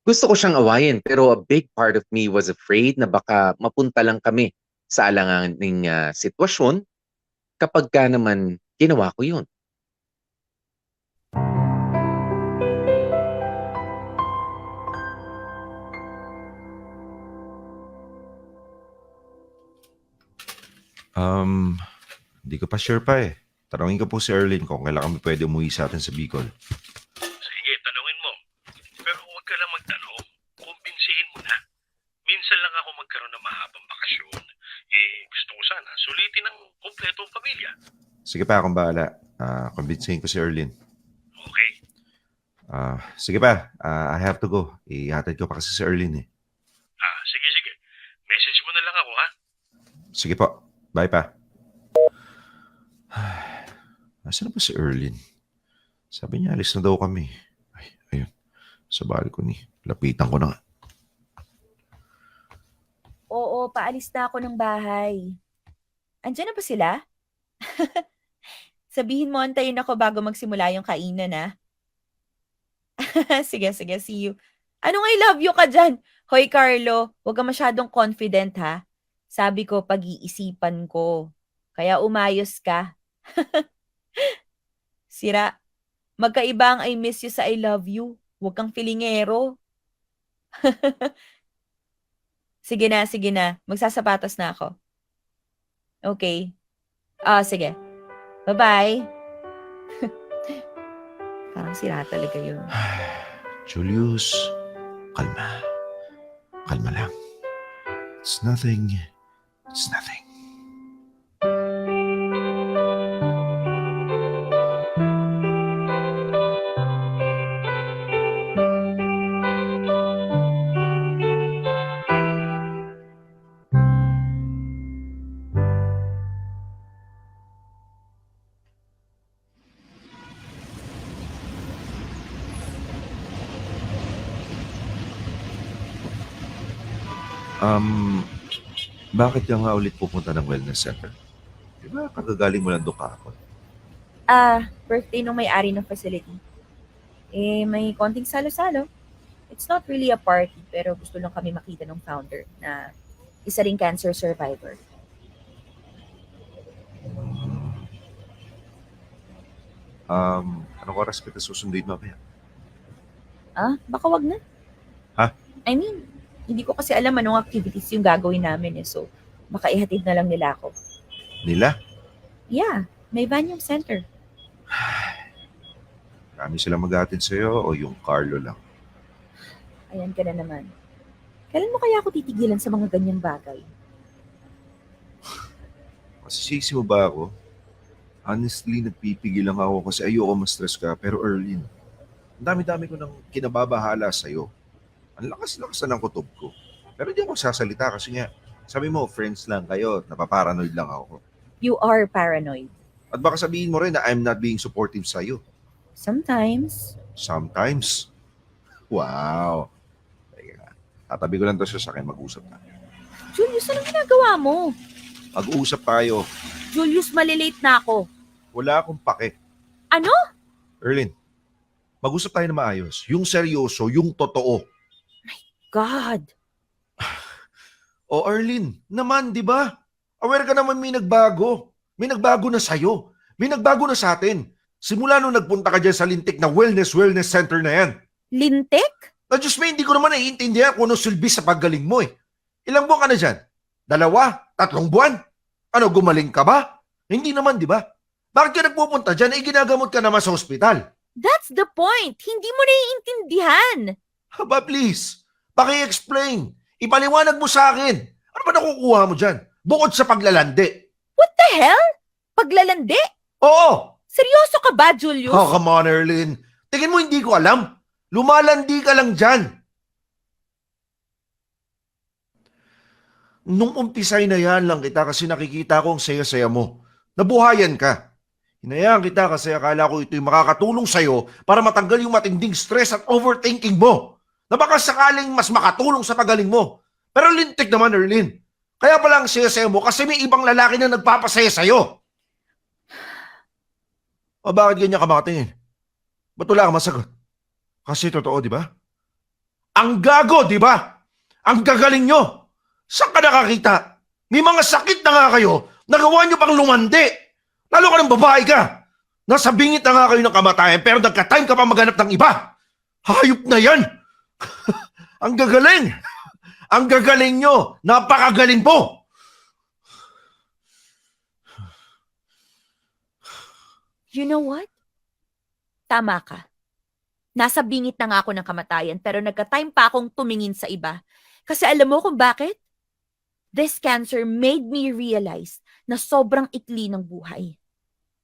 Gusto ko siyang awayin pero a big part of me was afraid na baka mapunta lang kami sa alanganing sitwasyon kapag ka naman ginawa ko yun. Hindi ko pa sure pa eh. Tanungin ko po si Erlyn kung kailan kami pwede umuwi sa atin sa Bicol. Sige, tanungin mo. Pero huwag ka lang magtanong. Kumbinsihin mo na. Minsan lang ako magkaroon ng mahabang bakasyon. Gusto ko sana sulitin ang kumpletong pamilya. Sige pa, akong bahala. Kumbinsihin ko si Erlyn. Okay. Sige pa, I have to go. Ihatid ko pa kasi si Erlyn eh. Sige. Message mo na lang ako, ha? Sige po. Bye pa. Nasaan na ba si Erlyn? Sabi niya, alis na daw kami. Ay, ayun. Sa balcony. Lapitan ko na nga. Oo, paalis na ako ng bahay. Andiyan na ba sila? Sabihin mo, antayin ako bago magsimula yung kainan, ha? Sige, see you. Anong I love you ka dyan? Hoy, Carlo, huwag ka masyadong confident, ha? Sabi ko, pag-iisipan ko. Kaya umayos ka. Sira, magkaiba ang I miss you sa I love you. Huwag kang filingero. Sige na. Magsasapatos na ako. Okay. Sige. Bye-bye. Parang sira talaga yun. Julius, kalma. Kalma lang. It's nothing. It's nothing. Bakit ka nga ulit pupunta ng wellness center? Diba kagagaling mo lang doon kahapon? Birthday nung may-ari ng facility. May konting salo-salo. It's not really a party, pero gusto lang kami makita ng founder na isa ring cancer survivor. Anong oras kita susunduin mamaya? Baka wag na. Ha? I mean, hindi ko kasi alam anong activities yung gagawin namin so baka ihatid na lang nila ako. Nila? Yeah, may van yung center. Marami silang mag-aatid sa'yo o yung Carlo lang? Ayan ka na naman. Kailan mo kaya ako titigilan sa mga ganyang bagay? Masisisi mo ba ako? Honestly, nagpipigil lang ako kasi ayoko ma-stress ka. Pero Erlyn, ang dami-dami ko nang kinababahala sa'yo. Ang lakas-lakas na ng kutob ko. Pero hindi ako sasalita kasi nga, sabi mo, friends lang kayo, napaparanoid lang ako. You are paranoid. At baka sabihin mo rin na I'm not being supportive sa'yo. Sometimes. Sometimes. Wow. Teka, tatabi ko lang to sa akin, mag-usap tayo. Julius, anong ginagawa mo? Mag-usap tayo. Julius, malilate na ako. Wala akong pake. Ano? Erlyn, mag-usap tayo na maayos. Yung seryoso, yung totoo. God. O Erlyn, naman, di ba? Aware ka naman may nagbago. May nagbago na sa'yo. May nagbago na sa atin. Simula nung nagpunta ka dyan sa lintik na wellness center na yan. Lintik? Na Diyos may, hindi ko naman naiintindihan kung ano silbi sa paggaling mo eh. Ilang buwan ka na dyan? 2? 3 buwan? Ano, gumaling ka ba? Hindi naman, di ba? Bakit ka nagpupunta dyan? Ginagamot ka naman sa ospital. That's the point. Hindi mo naiintindihan. Haba, please. Paki-explain. Ipaliwanag mo sa akin. Ano ba nakukuha mo dyan? Bukod sa paglalandi. What the hell? Paglalandi? Oo! Seryoso ka ba, Julius? Oh, come on, Erlyn. Tingin mo hindi ko alam. Lumalandi ka lang dyan. Nung umpisay na yan lang kita kasi nakikita ko ang saya-saya mo. Nabuhayan ka. Hinayaan kita kasi akala ko ito'y makakatulong sa'yo para matanggal yung matinding stress at overthinking mo. Na baka sakaling mas makatulong sa pagaling mo. Pero lintik naman, Erlyn. Kaya pala ang saya-saya mo kasi may ibang lalaki na nagpapasaya sa'yo. O bakit ganyan ka makatingin? Ba't wala ka masagot? Kasi totoo, di ba? Ang gago, di ba? Ang gagaling nyo. Saan ka nakakita? May mga sakit na nga kayo. Nagawa nyo pang lumandi. Lalo ka ng babae ka. Nasa bingit na nga kayo ng kamatayan pero nagka-time ka pa maghanap ng iba. Hayop na yan. Ang gagaling. Ang gagaling nyo. Napakagaling po. You know what? Tama ka. Nasa bingit na nga ako ng kamatayan pero nagka-time pa akong tumingin sa iba. Kasi alam mo kung bakit? This cancer made me realize na sobrang ikli ng buhay.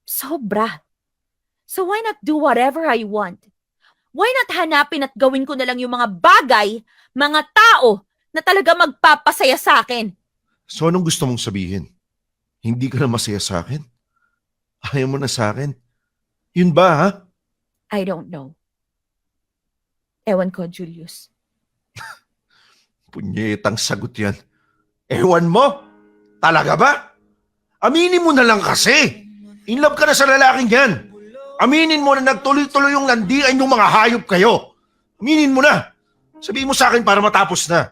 Sobra. So why not do whatever I want? Why not hanapin at gawin ko na lang yung mga bagay, mga tao na talaga magpapasaya sa akin? So anong gusto mong sabihin? Hindi ka na masaya sa akin? Ayaw mo na sa akin? Yun ba, ha? I don't know. Ewan ko, Julius. Punyetang sagot yan. Ewan mo? Talaga ba? Aminin mo na lang kasi. In love ka na sa lalaking yan. Aminin mo na nagtuloy-tuloy yung landian yung mga hayop kayo. Aminin mo na. Sabihin mo sa akin para matapos na.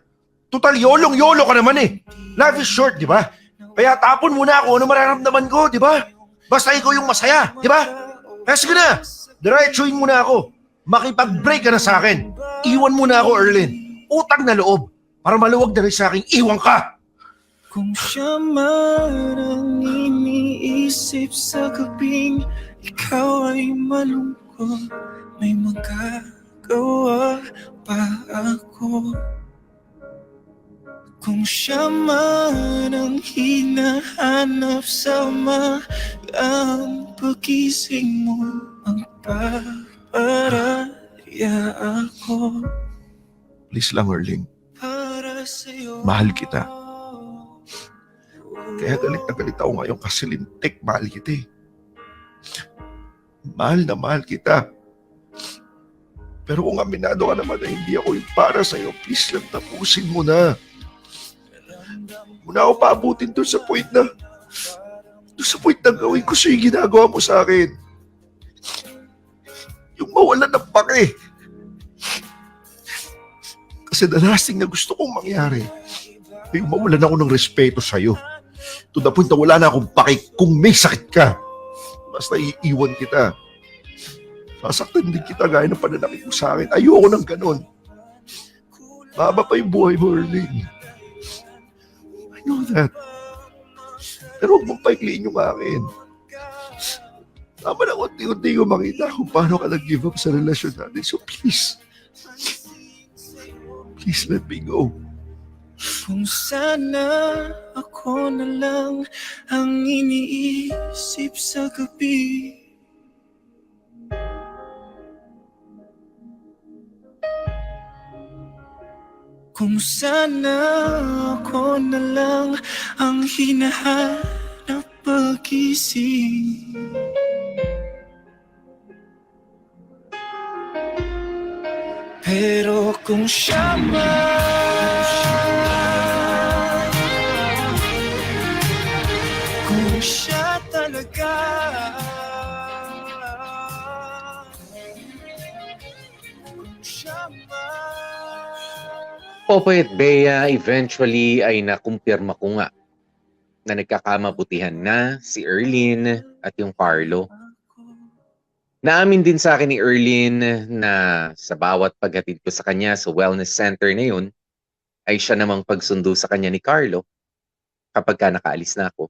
Total, yolong-yolo ka naman eh. Life is short, di ba? Kaya tapon muna ako ano mararamdaman ko, di ba? Basta ikaw yung masaya, di ba? Kaya sige na, diretsuin mo na ako. Makipag-break ka na sa akin. Iwan mo na ako, Erlyn. Utang na loob. Para maluwag na rin sa aking iwan ka. Kung siya man ang iniisip sa gabing ikaw ay malungkot, may magagawa pa ako. Kung siya man ang hinahanap sa magang pagising mo, magpaparaya ako. Please lang, Erling. Para sa'yo. Mahal kita. Kaya galit na galit ako ngayon kasi lintik, mahal kita eh. Mahal na mahal kita. Pero kung aminado ka naman na hindi ako yung para sa'yo, please lang tapusin mo na. Muna ako paabutin doon sa point na gawin ko sa'yo yung ginagawa mo sa akin. Yung mawalan ng pake. Kasi the last thing na gusto kong mangyari ay yung mawalan ako ng respeto sa'yo. To the point na wala na akong pake kung may sakit ka. Basta iiwan kita. Sasaktan din kita gaya ng pananakit mo sa akin. Ayoko ng ganun. Mahaba pa yung buhay mo, Erling. I know that. Pero huwag mong paikliin yung akin. Tama na unti-unti ko makita kung paano ka nag-give up sa relasyon natin. So please let me go. Kung sana ako na lang ang iniisip sa gabi. Kung sana ako na lang ang hinahanap pagising. Pero kung siya man, kung siya talaga, kung siya man. Popoy at Bea eventually ay nakumpirma ko nga na nagkakamabutihan na si Erlyn at yung Carlo. Naamin din sa akin ni Erlyn na sa bawat paghatid ko sa kanya sa wellness center na yun, ay siya namang pagsundo sa kanya ni Carlo kapag ka nakaalis na ako.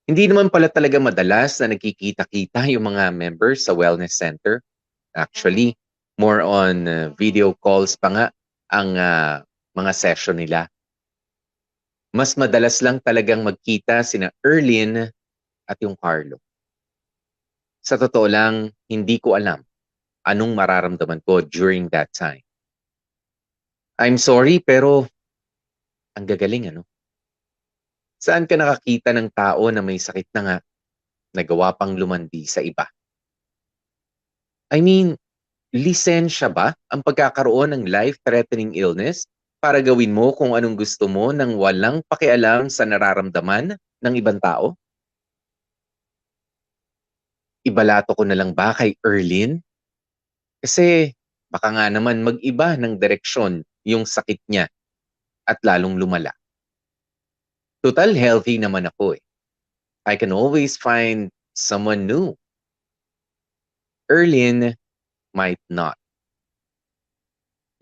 Hindi naman pala talaga madalas na nagkikita-kita yung mga members sa wellness center. Actually, more on video calls pa nga ang mga session nila. Mas madalas lang talagang magkita sina Erlyn at yung Carlo. Sa totoo lang, hindi ko alam anong mararamdaman ko during that time. I'm sorry, pero ang gagaling, ano? Saan ka nakakita ng tao na may sakit na nga, nagawa pang lumandi sa iba? I mean, lisensya ba ang pagkakaroon ng life-threatening illness para gawin mo kung anong gusto mo nang walang pakialam sa nararamdaman ng ibang tao? Ibalato ko na lang ba kay Erlyn? Kasi baka nga naman mag-iba ng direksyon yung sakit niya at lalong lumala. Total healthy naman ako eh. I can always find someone new. Erlyn might not.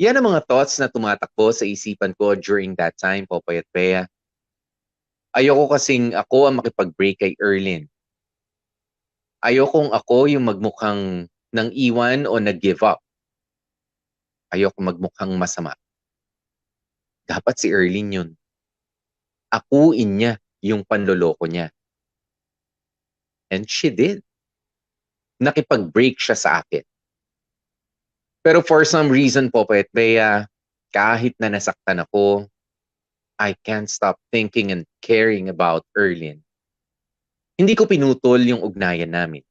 Yan ang mga thoughts na tumatakbo sa isipan ko during that time, Popoy at Bea. Ayoko kasing ako ang makipag-break kay Erlyn. Ayokong ako yung magmukhang nang iwan o nag-give up. Ayoko magmukhang masama. Dapat si Erlyn yun. Akuin niya yung panloloko niya. And she did. Nakipag-break siya sa akin. Pero for some reason, Popoy at Bea, kahit na nasaktan ako, I can't stop thinking and caring about Erlyn. Hindi ko pinutol yung ugnayan namin.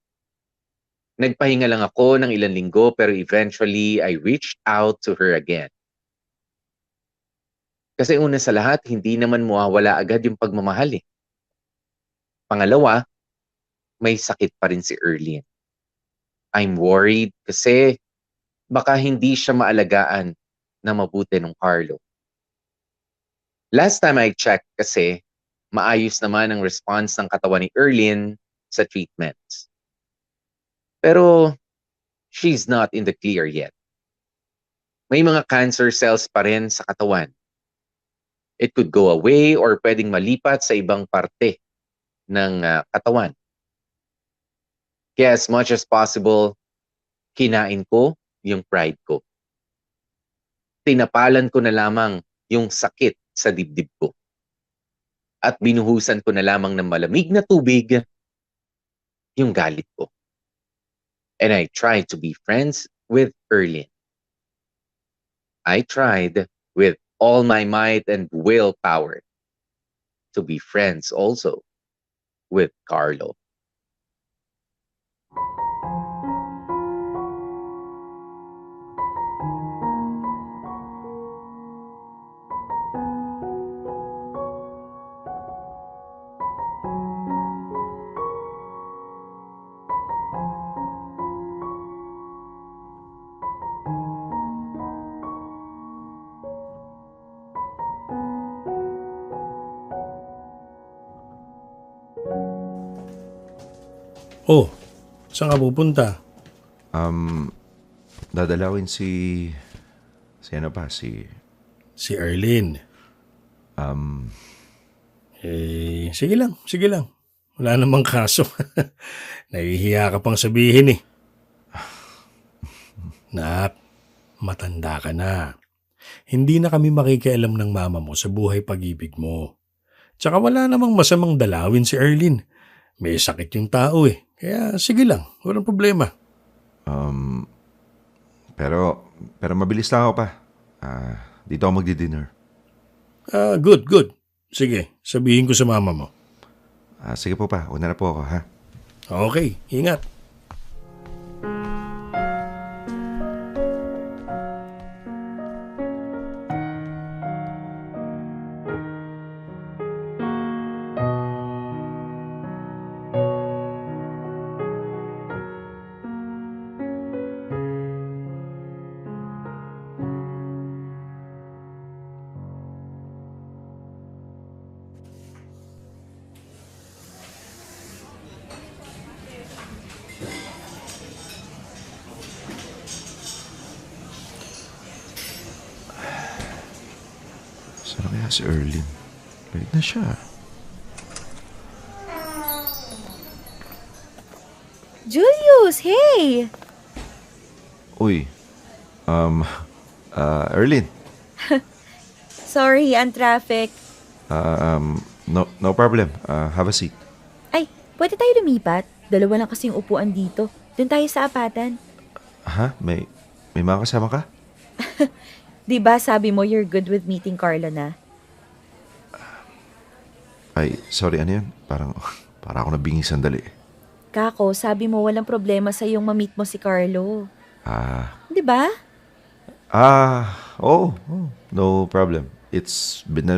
Nagpahinga lang ako ng ilang linggo pero eventually I reached out to her again. Kasi una sa lahat, hindi naman mawawala agad yung pagmamahal eh. Pangalawa, may sakit pa rin si Erlyn. I'm worried kasi baka hindi siya maalagaan na mabuti ng Carlo. Last time I checked kasi, maayos naman ang response ng katawan ni Erlyn sa treatments. Pero she's not in the clear yet. May mga cancer cells pa rin sa katawan. It could go away or pwedeng malipat sa ibang parte ng katawan. Kaya as much as possible, kinain ko yung pride ko. Tinapalan ko na lamang yung sakit sa dibdib ko. At binuhusan ko na lamang ng malamig na tubig yung galit ko. And I tried to be friends with Erlyn. I tried with all my might and willpower to be friends also with Carlo. Oh, saan ka pupunta? Dadalawin si ano pa, si... Si Erlyn. Sige lang, sige lang. Wala namang kaso. Nahihiya ka pang sabihin eh. Nak, matanda ka na. Hindi na kami makikialam ng mama mo sa buhay pag-ibig mo. Tsaka wala namang masamang dalawin si Erlyn. May sakit yung tao eh. Kaya sige lang, walang problema. Pero mabilis lang ako pa. Dito ako magdi-dinner. Good. Sige, sabihin ko sa mama mo. Sige po pa, una na po ako ha. Okay, ingat. Saan kaya si Erlyn? Late na siya. Julius, hey! Uy, Erlyn. Sorry, ang traffic. No problem. Have a seat. Ay, pwede tayo lumipat? Dalawa lang kasi yung upuan dito. Doon tayo sa apatan. Ha? May mga kasama ka? Di ba sabi mo you're good with meeting Carlo na? Ay, sorry, ano yun? Parang ako nabingi sandali. Kako, sabi mo walang problema sa yung ma-meet mo si Carlo. Di ba? Oh, no problem. It's been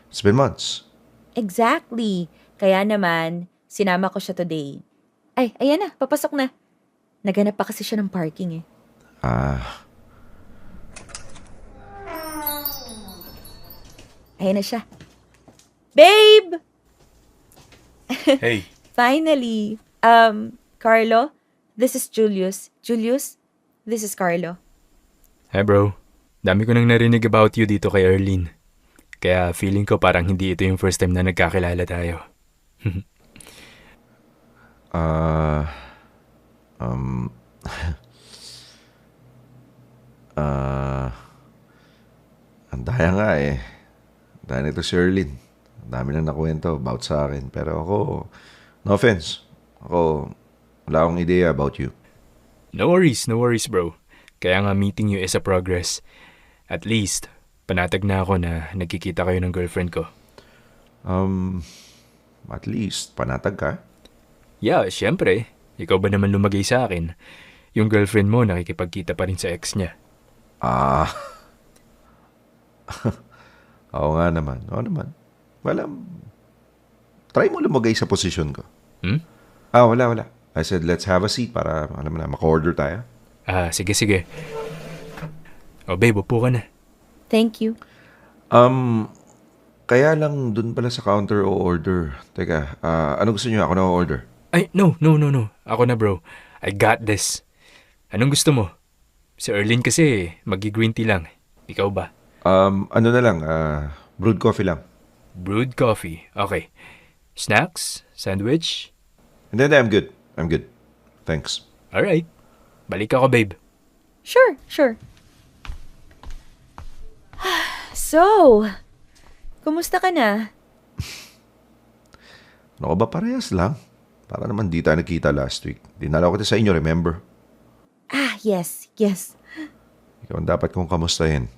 it's been months. Exactly. Kaya naman, sinama ko siya today. Ay, ayan na, papasok na. Naganap pa kasi siya ng parking eh. Ayan na siya. Babe! Hey, Finally. Carlo, this is Julius. Julius, this is Carlo. hi bro. Dami ko nang narinig about you dito kay Erlene. Kaya feeling ko parang hindi ito yung first time na nagkakilala tayo. Ah, um, ang daya nga eh. Dahil nito si Erlene. Ang dami nang nakwento about sa akin. Pero ako, no offense. Ako, wala akong idea about you. No worries bro. Kaya nga meeting you is a progress. At least, panatag na ako na nagkikita kayo ng girlfriend ko. At least, panatag ka. Yeah, syempre. Ikaw ba naman lumagay sa akin? Yung girlfriend mo nakikipagkita pa rin sa ex niya. Ah. Oo nga naman. Oo naman. Well, try mo lumagay sa posisyon ko. Wala. I said, let's have a seat para, alam mo na, maka-order tayo. Sige. Oh babe, upo ka na. Thank you. Kaya lang dun pala sa counter o order. Teka, ano gusto niyo? Ako na order. Ay, no. Ako na bro. I got this. Anong gusto mo? Si Erlene kasi, magi-green tea lang. Ikaw ba? Ano na lang, brewed coffee lang. Brewed coffee. Okay. Snacks? Sandwich? And then I'm good. Thanks. Alright. Balik ako, babe. Sure. So, kumusta ka na? Ano ba, parehas lang. Para naman di tayo nagkita last week. Dinala ko sa inyo, remember? Yes. Ikaw ang dapat kong kamustahin.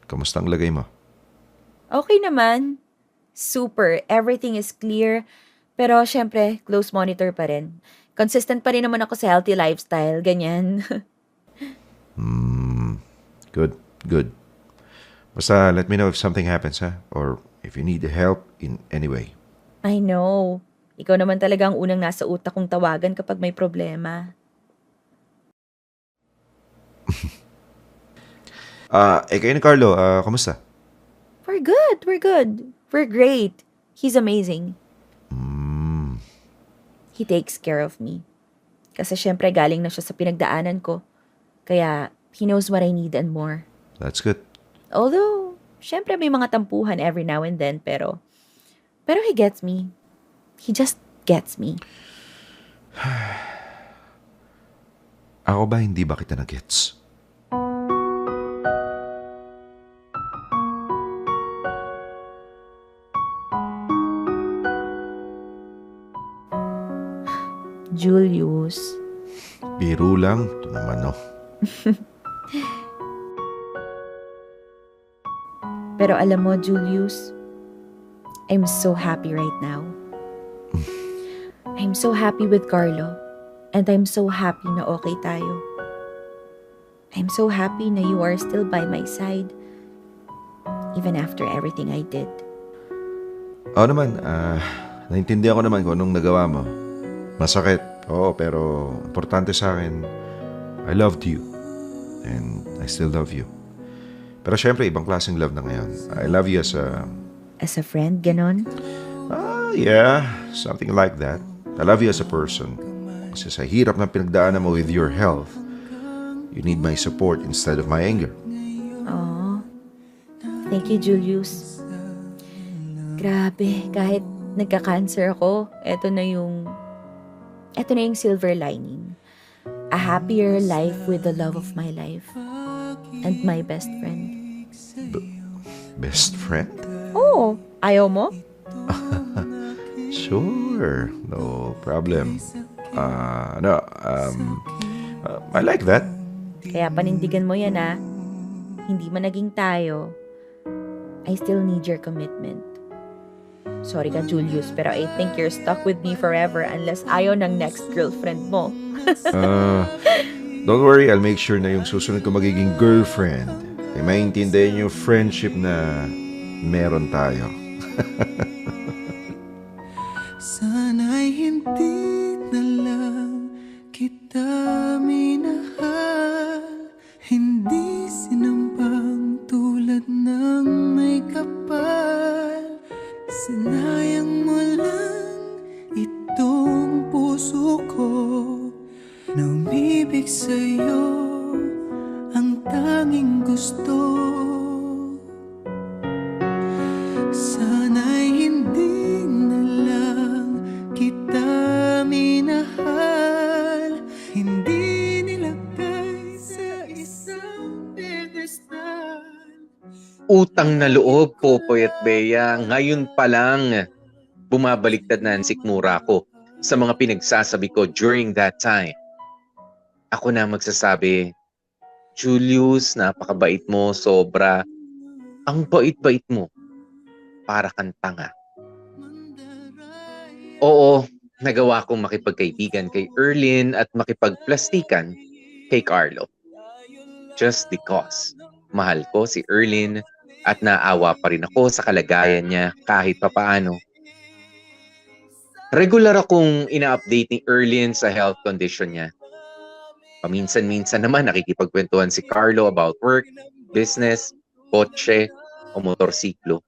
Kamusta ang lagay mo? Okay naman. Super. Everything is clear. Pero syempre, close monitor pa rin. Consistent pa rin naman ako sa healthy lifestyle. Ganyan. Good. Basta let me know if something happens, ha? Or if you need help in any way. I know. Ikaw naman talaga ang unang nasa utak kong tawagan kapag may problema. Kayo ni Carlo, kamusta? We're good. We're great. He's amazing. He takes care of me. Kasi syempre galing na siya sa pinagdaanan ko. Kaya he knows what I need and more. That's good. Although, syempre may mga tampuhan every now and then, pero he gets me. He just gets me. Ako ba hindi ba kita na-gets? Julius. Biro lang. Ito naman, no? Pero alam mo, Julius, I'm so happy right now. I'm so happy with Carlo. And I'm so happy na okay tayo. I'm so happy na you are still by my side. Even after everything I did. Oo naman, naintindihan ko naman kung anong nagawa mo. Masakit, oo, pero importante sa akin, I loved you. And I still love you. Pero syempre, ibang klaseng love na ngayon. I love you as a... As a friend, ganon? Yeah, something like that. I love you as a person. Kasi sa hirap ng pinagdaanan mo with your health, you need my support instead of my anger. Oh, thank you, Julius. Grabe, kahit nagka-cancer ako, eto na yung silver lining. A happier life with the love of my life. And my best friend. Best friend? Oh, ayaw mo? Sure, no problem. I like that. Kaya panindigan mo yan Hindi man naging tayo, I still need your commitment. Sorry ka, Julius, pero I think you're stuck with me forever unless ayaw ng next girlfriend mo. Don't worry, I'll make sure na yung susunod ko magiging girlfriend ay maintindihan yung friendship na meron tayo. Sana'y hindi na lang utang na loob, Popoy at Bea. Ngayon pa lang, bumabaliktad na ang sikmura ko sa mga pinagsasabi ko during that time. Ako na magsasabi, Julius, napakabait mo, sobra. Ang bait-bait mo, para kang tanga. Oo, nagawa kong makipagkaibigan kay Erlyn at makipagplastikan kay Carlo. Just because mahal ko si Erlyn at naawa pa rin ako sa kalagayan niya kahit papaano. Regular akong ina-update ni Erlyn sa health condition niya. Paminsan-minsan naman nakikipagkwentuhan si Carlo about work, business, kotse o motorsiklo.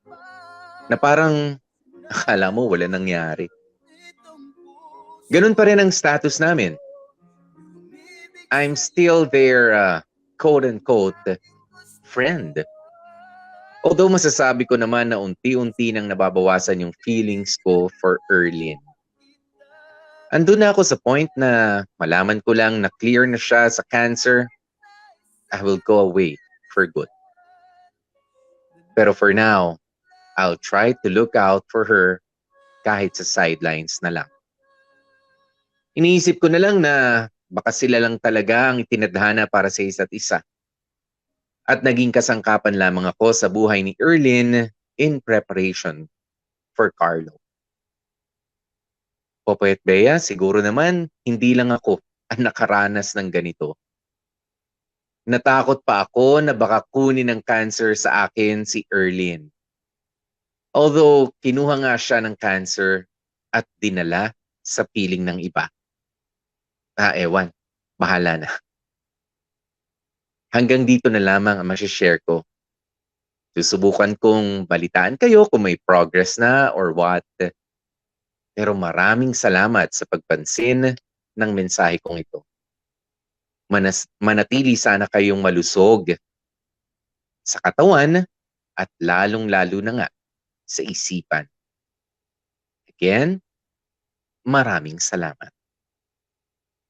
Na parang akala mo wala nangyari. Ganun pa rin ang status namin. I'm still their quote-unquote friend. Although masasabi ko naman na unti-unti nang nababawasan yung feelings ko for Erlyn. Andun na ako sa point na malaman ko lang na clear na siya sa cancer, I will go away for good. Pero for now, I'll try to look out for her kahit sa sidelines na lang. Iniisip ko na lang na baka sila lang talaga ang itinadhana para sa isa't isa. At naging kasangkapan lamang ako sa buhay ni Erlyn in preparation for Carlo. Popoy at Bea, siguro naman hindi lang ako ang nakaranas ng ganito. Natakot pa ako na baka kunin ng cancer sa akin si Erlyn. Although kinuha nga siya ng cancer at dinala sa piling ng iba. Ewan, bahala na. Hanggang dito na lamang ang masishare ko. Susubukan kong balitaan kayo kung may progress na or what. Pero maraming salamat sa pagpansin ng mensahe kong ito. Manatili sana kayong malusog sa katawan at lalong-lalo na nga sa isipan. Again, maraming salamat.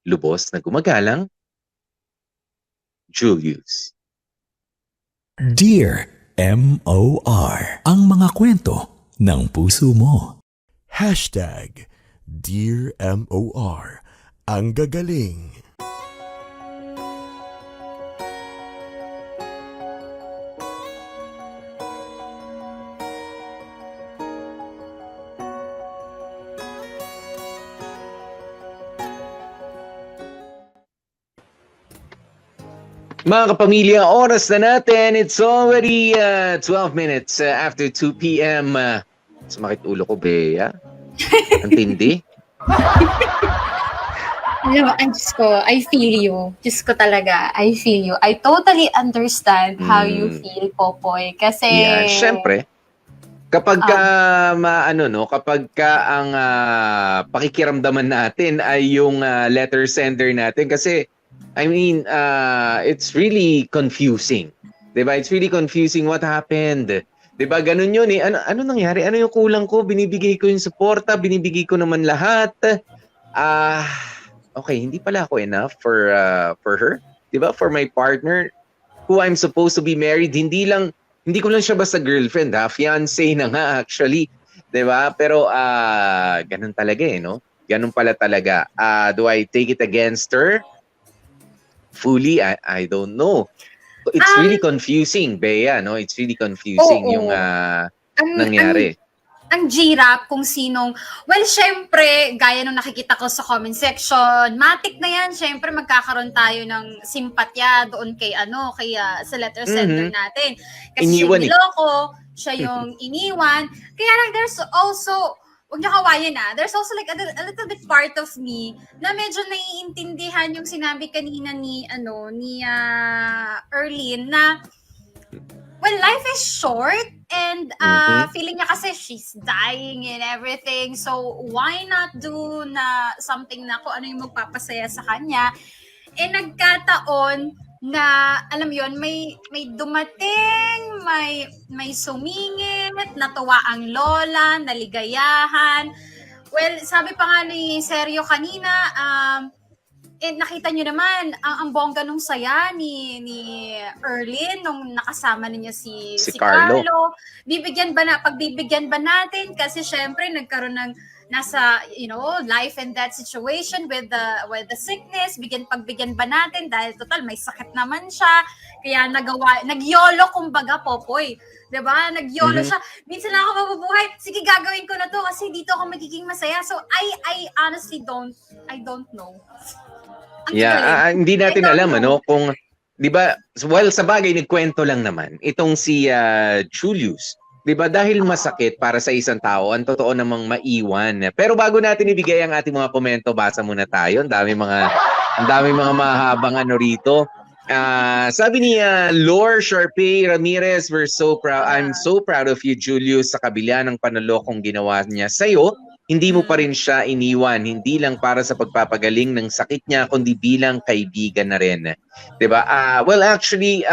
Lubos na gumagalang, Julius. Dear M.O.R. Ang mga kwento ng puso mo. Dear M.O.R. Ang gagaling. Mga kapamilya, oras na natin. It's already 12 minutes after 2 p.m. Sumakit ulo ko, Bea. Ang tindi. Alam mo, ay Diyos ko, I feel you. Diyos ko talaga, I feel you. I totally understand how you feel, Popoy. Kasi... Yeah, syempre. Kapag kapag ang pakikiramdaman natin ay yung letter sender natin kasi I mean, it's really confusing. 'Di ba? It's really confusing what happened. 'Di ba? Ganun 'yun eh. Ano nangyari? Ano yung kulang ko? Binibigay ko yung suporta, binibigay ko naman lahat. Okay, hindi pala ako enough for her. 'Di ba? For my partner who I'm supposed to be married, hindi ko lang siya basta girlfriend, fiancé na nga actually. 'Di ba? Pero ganun talaga eh, no? Ganun pala talaga. Do I take it against her? Fully, I don't know. It's really confusing, Bea, no? It's really confusing yung nangyari. Ang girap kung sinong, well, syempre, gaya nung nakikita ko sa comment section, matik na yan, syempre magkakaroon tayo ng simpatya doon kay sa letter sender natin. Kasi Iniwan siya yung niloko, siya yung iniwan. Kaya lang, there's also, huwag niyo kawayan there's also like a little bit part of me na medyo naiintindihan yung sinabi kanina ni Erlyn na well, life is short and feeling niya kasi she's dying and everything, so why not do something na kung ano yung magpapasaya sa kanya. Nagkataon na alam yon, may dumating, may sumingit, natuwa ang lola, naligayahan. Well, sabi pa nga ni Sergio kanina, nakita nyo naman, ang bongga nung saya ni Erlyn nung nakasama niya si Carlo. Pagbibigyan ba natin? Kasi syempre, nagkaroon ng nasa, life and death situation with the sickness. Pagbigyan ba natin? Dahil total, may sakit naman siya. Kaya nagyolo kumbaga, Popoy. Diba? Nagyolo siya. Minsan lang ako mabubuhay. Sige, gagawin ko na to kasi dito ako magiging masaya. So, I honestly don't know. Hindi natin alam, kung, di ba, well, sa bagay, nagkwento lang naman. Itong si Julius, di ba, dahil masakit para sa isang tao, ang totoo namang maiwan. Pero bago natin ibigay ang ating mga komento, basa muna tayo. Ang dami mga mahabang rito. Sabi ni Lore Sharpay Ramirez, I'm so proud of you, Julius, sa kabila ng panulokong ginawa niya sa'yo. Hindi mo pa rin siya iniwan, hindi lang para sa pagpapagaling ng sakit niya, kundi bilang kaibigan na rin. Diba? Well, actually,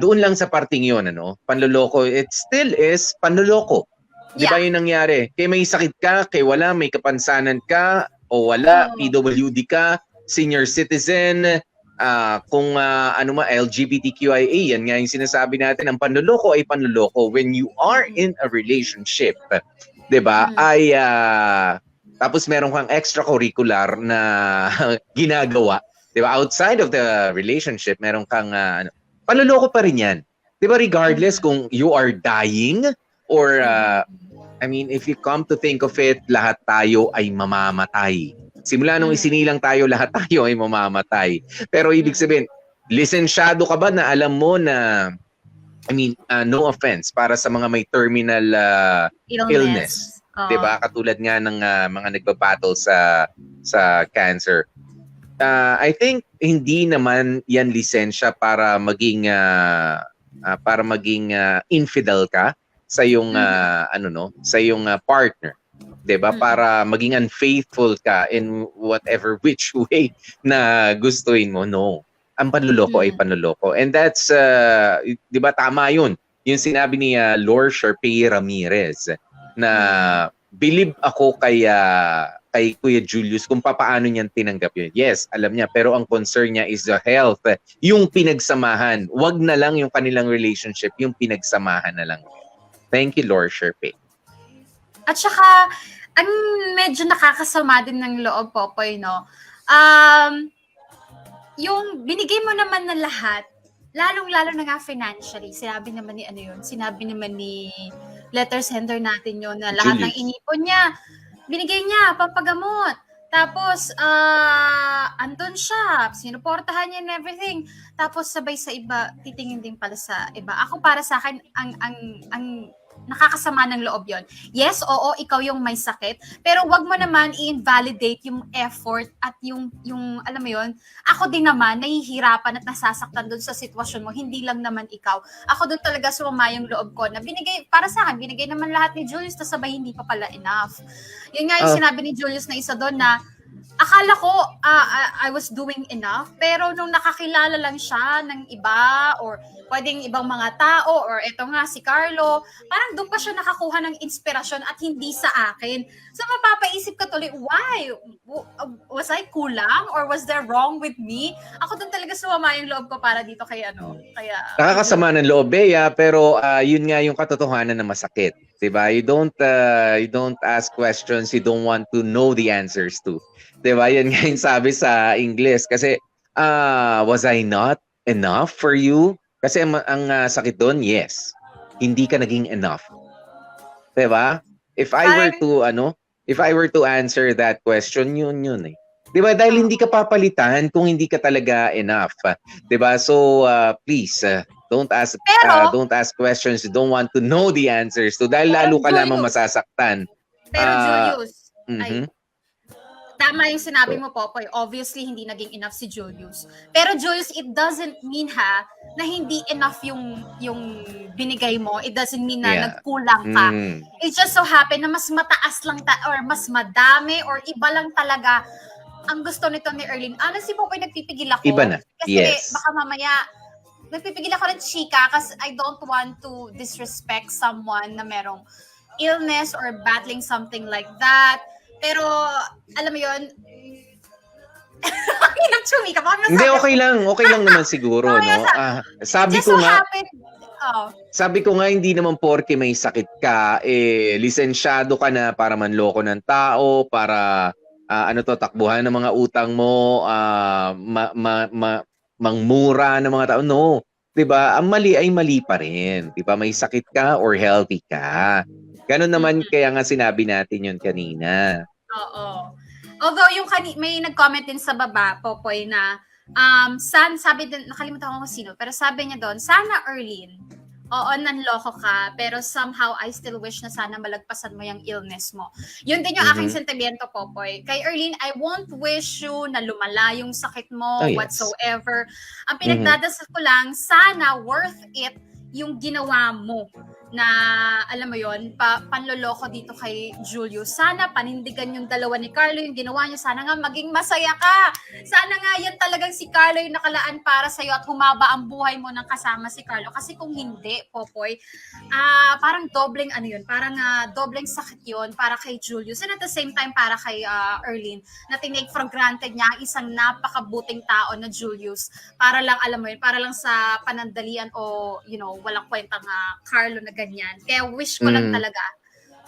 doon lang sa parting yun, panloloko, it still is panloloko. Diba yun nangyari? Kaya may sakit ka, kaya wala, may kapansanan ka, o wala, PWD ka, senior citizen, kung LGBTQIA, yan nga yung sinasabi natin, ang panloloko ay panloloko when you are in a relationship. 'Di ba? Ay tapos meron kang extracurricular na ginagawa, 'di ba? Outside of the relationship, meron kang panloloko pa rin 'yan. 'Di ba, regardless kung you are dying or if you come to think of it, lahat tayo ay mamamatay. Simula nung isinilang tayo, lahat tayo ay mamamatay. Pero ibig sabihin, lisensyado ka ba na alam mo na no offense para sa mga may terminal illness. 'Di ba? Katulad nga ng mga nagbabattle sa cancer. I think hindi naman 'yan lisensya para maging infidel ka sa iyong sa iyong partner. 'Di ba? Para maging unfaithful ka in whatever which way na gustuin mo. No. Ang panloloko ay panloloko. And that's, di ba, tama yun. Yung sinabi ni Lore Sharpay Ramirez na believe ako kay Kuya Julius kung paano niyan tinanggap yun. Yes, alam niya. Pero ang concern niya is the health. Yung pinagsamahan. Wag na lang yung kanilang relationship. Yung pinagsamahan na lang. Thank you, Lore Sharpay. At saka, ang medyo nakakasama din ng loob, Popoy, no? Yung binigay mo naman na lahat, lalong-lalo na nga financially, sinabi naman ni letter sender natin yun, na lahat ng inipon niya, binigay niya, pampagamot. Tapos, andun siya, sinuportahan niya and everything. Tapos, sabay sa iba, titingin din pala sa iba. Ako, para sa akin, ang nakakasama ng loob yon. Yes, oo, ikaw yung may sakit, pero wag mo naman i-invalidate yung effort at yung alam mo yon. Ako din naman nahihirapan at nasasaktan doon sa sitwasyon mo, hindi lang naman ikaw. Ako doon talaga sumama yung loob ko na binigay para sa akin, binigay naman lahat ni Julius, tas sabay hindi pa pala enough. Yun nga yung sinabi ni Julius na isa doon na akala ko I was doing enough, pero nung nakakilala lang siya ng iba or pwedeng ibang mga tao or eto nga si Carlo, parang doon pa siya nakakuha ng inspirasyon at hindi sa akin. So mapapaisip ka tuloy, why? Was I kulang or was there wrong with me? Ako doon talaga sumama yung loob ko para dito kaya nakakasama ng loob, Bea, pero yun nga yung katotohanan na masakit. Diba? You don't ask questions you don't want to know the answers to. Diba? Yan nga yung sabi sa English. Kasi, was I not enough for you? Kasi ang sakit doon, yes. Hindi ka naging enough. Diba? If I were to answer that question, yun eh. Diba? Dahil hindi ka papalitan kung hindi ka talaga enough. Diba? So, please, don't ask questions you don't want to know the answers to. Dahil lalo ka lamang masasaktan. Pero Julius, tama yung sinabi mo, Popoy. Obviously, hindi naging enough si Julius. Pero Julius, it doesn't mean na hindi enough yung binigay mo. It doesn't mean na nagkulang ka. It just so happen na mas mataas lang or mas madami or iba lang talaga ang gusto nito ni Erlyn. Honestly, Popoy, nagpipigil ako. Iba na. Kasi yes. Baka mamaya, nagpipigil ako rin chika kasi I don't want to disrespect someone na merong illness or battling something like that. Pero, alam mo yun, Chumika, baka Hindi, okay lang naman siguro, no? Sabi Just ko so nga, happened, oh, Sabi ko nga, hindi naman porke may sakit ka, lisensyado ka na para manloko ng tao, para takbuhan ng mga utang mo, mangmura ng mga tao. No. 'Di ba? Ang mali ay mali pa rin. 'Di ba? May sakit ka or healthy ka. Ganun naman kaya nga sinabi natin yun kanina. oo. Although may nag-comment din sa baba, Popoy, na sabi din, nakalimutan ko kung sino, pero sabi niya doon, sana Erlyn, oo, nanloko ka, pero somehow I still wish na sana malagpasan mo yung illness mo. Yun din yung aking sentimiento, Popoy. Kay Erlyn, I won't wish you na lumala yung sakit mo, Yes. whatsoever. Ang pinagdadasal ko lang, sana worth it yung ginawa mo na, alam mo yon, panloloko dito kay Julius. Sana panindigan yung dalawa ni Carlo, yung ginawa niyo. Sana nga maging masaya ka. Sana nga yan talagang si Carlo yung nakalaan para sa'yo at humaba ang buhay mo ng kasama si Carlo. Kasi kung hindi, Popoy, parang dobleng parang dobleng sakit yun para kay Julius. And at the same time, para kay Erlyn, na tinake for granted niya ang isang napakabuting tao na Julius. Para lang, alam mo yun, para lang sa panandalian o, walang kwentang Carlo na ganyan. Kaya wish ko lang talaga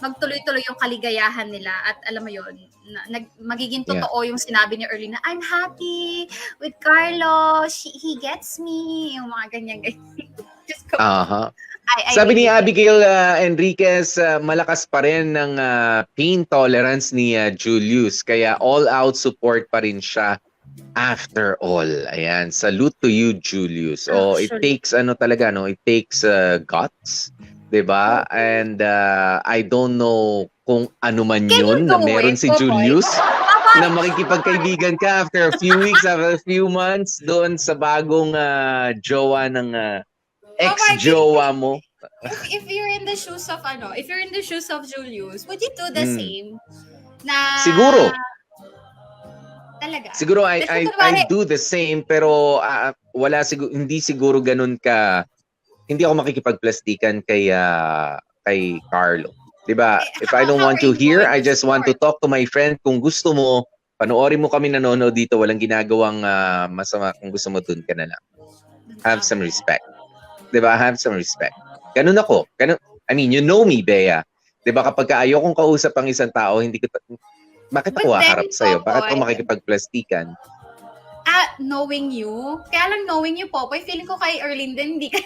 magtuloy-tuloy yung kaligayahan nila at alam mo yun, magiging totoo yung sinabi ni Erlyn na I'm happy with Carlo, he gets me, yung mga ganyan. Just go. Sabi ni Abigail Enriquez, malakas pa rin ng pain tolerance ni Julius, kaya all-out support pa rin siya after all. Ayan, salute to you, Julius. It takes it takes guts, 'di ba? And I don't know kung ano man yun na meron si Julius na makikipagkaibigan ka after a few weeks, after a few months doon sa bagong jowa ng ex-jowa mo. If you're in the shoes of Julius, would you do the same? Na Siguro. Talaga. Siguro I do the same, pero hindi siguro ganun ka. Hindi ako makikipagplastikan kay Carlo. 'Di ba? If I don't want to hear, I just want to talk to my friend. Kung gusto mo, panoorin mo kami nanonood dito, walang ginagawang masama. Kung gusto mo, dun ka na lang. Have some respect. 'Di ba? Have some respect. Ganun ako. I mean, you know me, Bea. 'Di ba, kapag ayokong kausap ang isang tao, bakit ako haharap sa'yo? Bakit ako makikipagplastikan? Knowing you, kaya lang knowing you, Popoy, feeling ko kay Erlyn din, hindi ka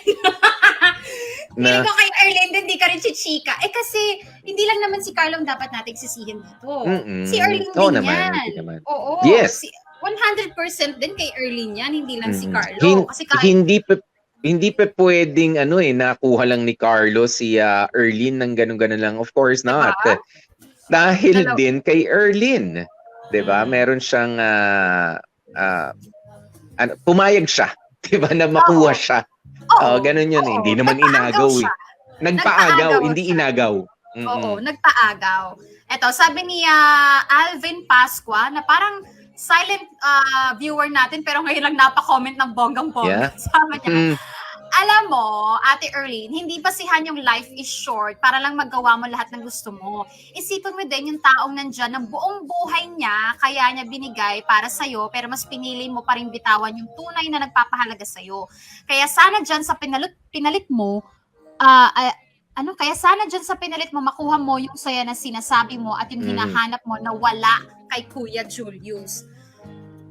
feeling ko kay Erlyn din, hindi ka rin chika. Kasi, hindi lang naman si Carlo ang dapat nating sisihin dito. Si Erlyn din yan. Oo. Yes. 100% din kay Erlyn yan, hindi lang si Carlo. Kasi hindi pa pwedeng nakuha lang ni Carlo si Erlyn ng ganun-ganun lang. Of course not. Diba? Dahil din kay Erlyn, 'di ba? Meron siyang pumayag siya, 'di ba, na makuha siya. Ganun 'yun, hindi naman inagaw eh. Nagpaagaw, hindi inagaw. Oo, nagpaagaw. Eto, sabi ni Alvin Pasqua na parang silent viewer natin pero ngayon lang napa-comment ng bonggang-bongga. Sabi niya, alam mo, Ate Erlyn, hindi basihan yung life is short para lang magawa mo lahat ng gusto mo. Isipin mo din yung taong nandyan ng buong buhay niya, kaya niya binigay para sa'yo, pero mas pinili mo pa rin bitawan yung tunay na nagpapahalaga sa'yo. Kaya sana dyan sa pinalit mo, makuha mo yung saya na sinasabi mo at yung hinahanap mo na wala kay Kuya Julius.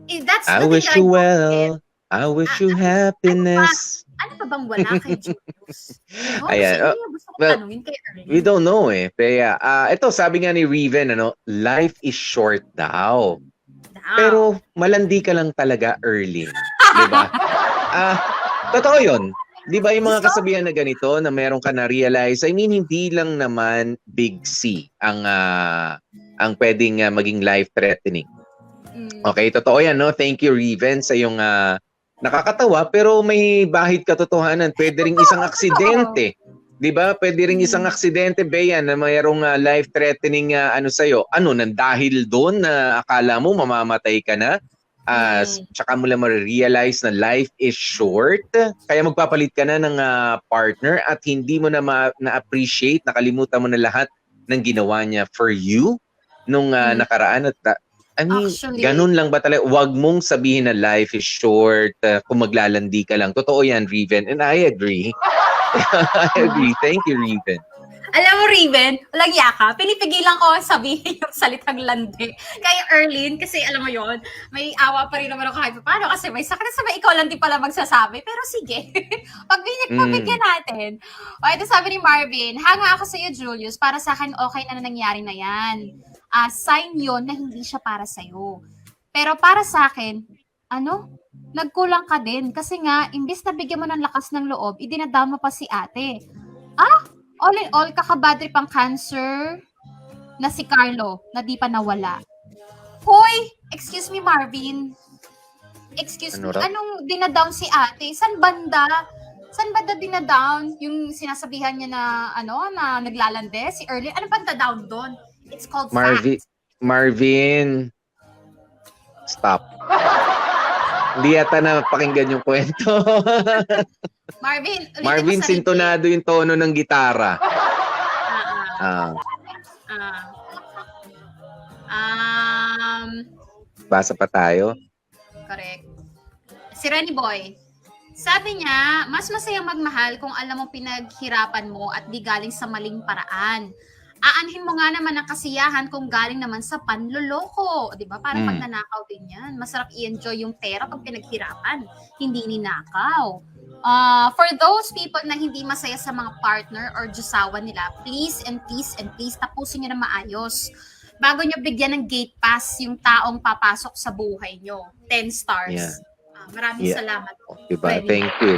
That's I wish you well. I wish you happiness. Ano pa bang wala kay Julius? Ayan. Gusto ko tanungin kay Erlyn. We don't know eh. Kaya, ito, sabi nga ni Riven, life is short daw. Pero malandi ka lang talaga, Erlyn. Diba? Totoo yun. Di ba yung mga kasabihan na ganito na meron ka na-realize? I mean, hindi lang naman big C ang pwedeng maging life-threatening. Okay, totoo yan, no? Thank you, Riven, sa yung nakakatawa, pero may bahid katotohanan. Pwede ring isang aksidente. Di ba? Pwede ring isang aksidente, Bea, na mayroong life-threatening sa'yo. Nang dahil doon na akala mo mamamatay ka na, tsaka mo lang ma-realize na life is short, kaya magpapalit ka na ng partner at hindi mo na na-appreciate, nakalimutan mo na lahat ng ginawa niya for you nung nakaraan at I mean, Actually. ganun lang ba talaga? Huwag mong sabihin na life is short, kung maglalandi ka lang. Totoo yan, Riven. And I agree. I agree. Thank you, Riven. Alam mo, Riven, walang yaka. Pinipigilan ko sabihin yung salitang landi. Kaya Erlyn, kasi alam mo yon, may awa pa rin naman ako kahit paano kasi may sakit sa ikaw lang din pala magsasabi. Pero sige, pagbigyan natin. O, ito sabi ni Marvin, hanga ako sa iyo, Julius. Para sa akin, okay na nangyari na yan. Sign yon na hindi siya para sa'yo. Pero para sa akin, nagkulang ka din. Kasi nga, imbis na bigyan mo ng lakas ng loob, idinadown mo pa si ate. All in all, kakabadri pang cancer na si Carlo na di pa nawala. Hoy! Excuse me, Marvin. Excuse Ano me, raw? anong dinadown si ate? San banda? Saan ba dinadown? Yung sinasabihan niya na, na naglalande? Si Erlyn? Ano bang down doon? It's called fact. Marvin, stop. Hindi yata na pakinggan yung kwento. Marvin, ulitin Marvin, mo sarili. sintonado yung tono ng gitara. Ah, Ah, basa pa tayo. correct. Si Renny Boy, sabi niya, mas masayang magmahal kung alam mo pinaghirapan mo at di galing sa maling paraan. Aanhin mo nga naman ang kasiyahan kung galing naman sa panloloko. Di ba? Parang pagnanakaw din yan. Masarap i-enjoy yung pera pag pinaghirapan. Hindi ninakaw. For those people na hindi masaya sa mga partner or jusawan nila, please, tapusin nyo na maayos. Bago nyo bigyan ng gate pass yung taong papasok sa buhay nyo. 10 stars. Yeah. Maraming Yeah. salamat po. Diba? Renny. Thank you.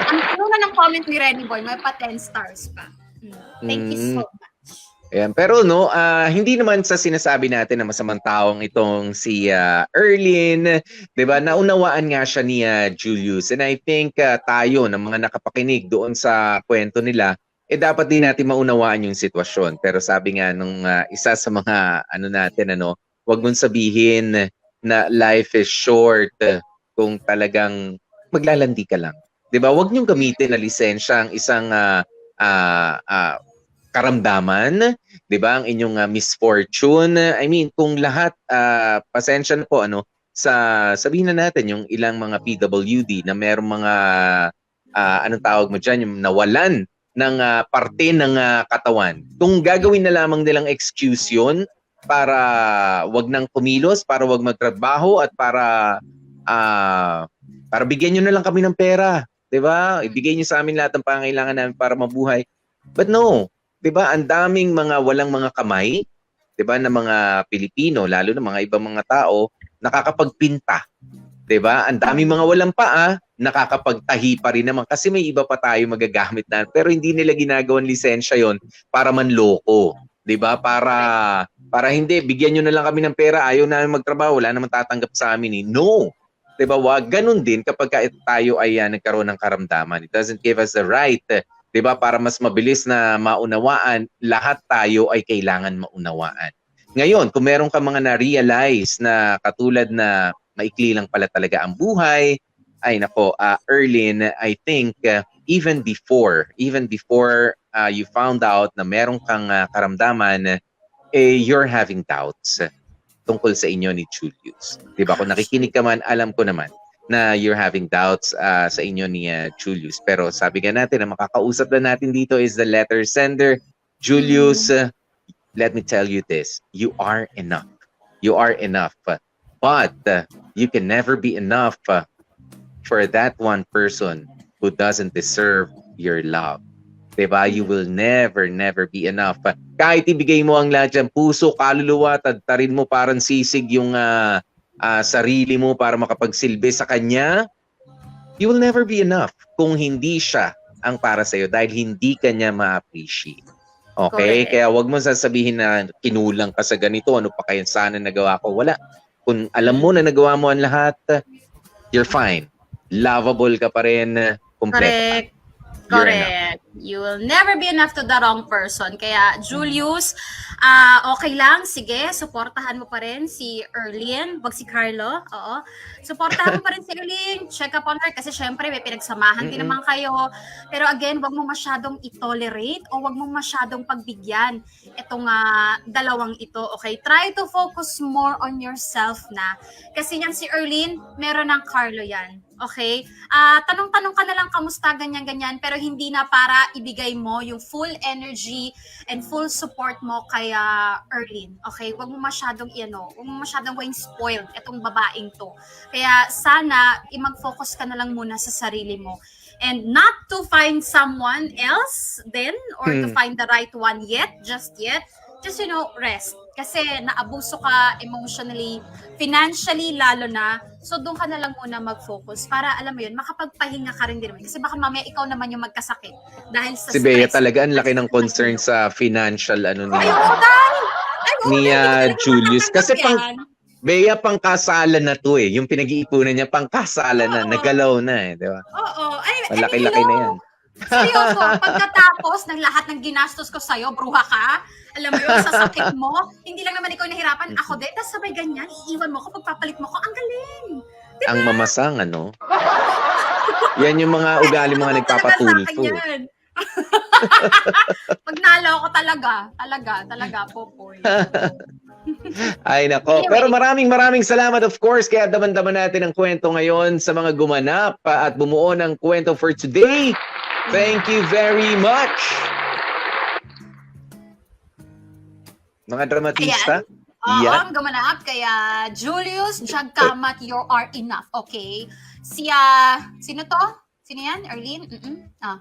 Ang tunay ng comment ni Renny Boy, may pa 10 stars pa. Thank you so much. Ayan. Pero hindi naman sa sinasabi natin na masamang taong itong si Erlyn, 'di ba? Naunawaan nga siya ni Julius. And I think tayo ng mga nakapakinig doon sa kwento nila, dapat din natin maunawaan yung sitwasyon. Pero sabi nga nung isa sa mga wag mong sabihin na life is short kung talagang maglalandi ka lang. 'Di ba? Wag niyong gamitin na lisensya ang isang karamdaman, 'di ba? Ang inyong misfortune. I mean, kung lahat pasensya na po sabihin na natin yung ilang mga PWD na merong mga anong tawag mo diyan, yung nawalan ng parte ng katawan. Kung gagawin na lamang nilang excuse yun para wag nang kumilos, para wag magtrabaho at para bigyan niyo na lang kami ng pera. 'Di ba? Ibigay niyo sa amin lahat ng pangangailangan namin para mabuhay. But no, 'di ba? Ang daming mga walang mga kamay, 'di ba, na mga Pilipino, lalo na mga ibang mga tao, nakakapagpinta. 'Di ba? Ang daming mga walang paa, nakakapagtahi pa rin naman kasi may iba pa tayo magagamit na, pero hindi nila ginagawang lisensya 'yon para manloko. 'Di ba? Para hindi bigyan niyo na lang kami ng pera, ayaw namin magtrabaho, wala namang tatanggap sa amin. No. 'Di ba? Wag ganun din kapag tayo ay nagkaroon ng karamdaman. It doesn't give us the right, 'di ba? Para mas mabilis na maunawaan, lahat tayo ay kailangan maunawaan. Ngayon, kung meron ka mga na-realize na katulad na maikli lang pala talaga ang buhay, ay nako, Erlyn, I think even before you found out na meron kang karamdaman, you're having doubts tungkol sa inyo ni Julius. 'Di ba? Kung nakikinig ka man, alam ko naman na you're having doubts sa inyo ni Julius. Pero sabi nga natin, na makakausap na natin dito is the letter sender. Julius, let me tell you this. You are enough. You are enough. But you can never be enough for that one person who doesn't deserve your love. 'Di ba? You will never be enough. Kahit ibigay mo ang lahat dyan, puso, kaluluwa, tadtarin mo parang sisig yung sarili mo para makapagsilbi sa kanya, you will never be enough kung hindi siya ang para sa'yo dahil hindi ka niya ma-appreciate. Okay? Correct. Kaya wag mo sasabihin na kinulang ka sa ganito, ano pa kaya sana nagawa ko. Wala. Kung alam mo na nagawa mo ang lahat, you're fine. Lovable ka pa rin, kompleto ka. Correct. You're enough. Correct. You will never be enough to the wrong person. Kaya, Julius, okay lang. Sige, supportahan mo pa rin si Erlyn. Wag si Carlo. Oo. Supportahan mo pa rin si Erlyn. Check up on her. Kasi syempre, may pinagsamahan din naman kayo. Pero again, wag mo masyadong i-tolerate o wag mo masyadong pagbigyan itong dalawang ito. Okay? Try to focus more on yourself na. Kasi yan si Erlyn, meron ng Carlo yan. Okay? Tanong-tanong ka na lang kamusta, ganyan-ganyan, pero hindi na para ibigay mo yung full energy and full support mo kay Erlyn. Okay? Huwag mo masyadong gawing spoiled itong babaeng to. Kaya sana, mag-focus ka na lang muna sa sarili mo. And not to find someone else then, or to find the right one just yet. Just, rest. Kasi naabuso ka emotionally, financially lalo na. So, doon ka na lang muna mag-focus para, alam mo yun, makapagpahinga ka rin din naman. Kasi baka mamaya ikaw naman yung magkasakit dahil sa Si Bea talaga, ang laki ng concern sa financial Ay, oo, ni dahil. Julius. Kasi yan. Bea, pangkasalan na to eh. Yung pinag-iipunan niya, pangkasalan na. Oo. Nagalaw na eh, di ba? Oo. Ay, Malaki-laki na yan. Seryoso, pagkatapos ng lahat ng ginastos ko sa'yo, bruha ka, alam mo yun, sa sakit mo, hindi lang naman ikaw nahirapan, ako din, tapos sabay ganyan, iiwan mo ko, pagpapalit mo ko, ang galing. Diba? Ang mamasang, ano? Yan yung mga ugali mga nagpapatulfo. Pag nalaw ko talaga, Popoy. Ay nako. Anyway. Pero maraming salamat of course. Kaya daman-daman natin ang kwento ngayon sa mga gumanap at bumuo ng kwento for today. Thank you very much. Mga dramatista. Oo, ang gumanap. Kaya, Julius Jagkamat, you are enough. Okay? Sino to? Sino yan? Erlyn?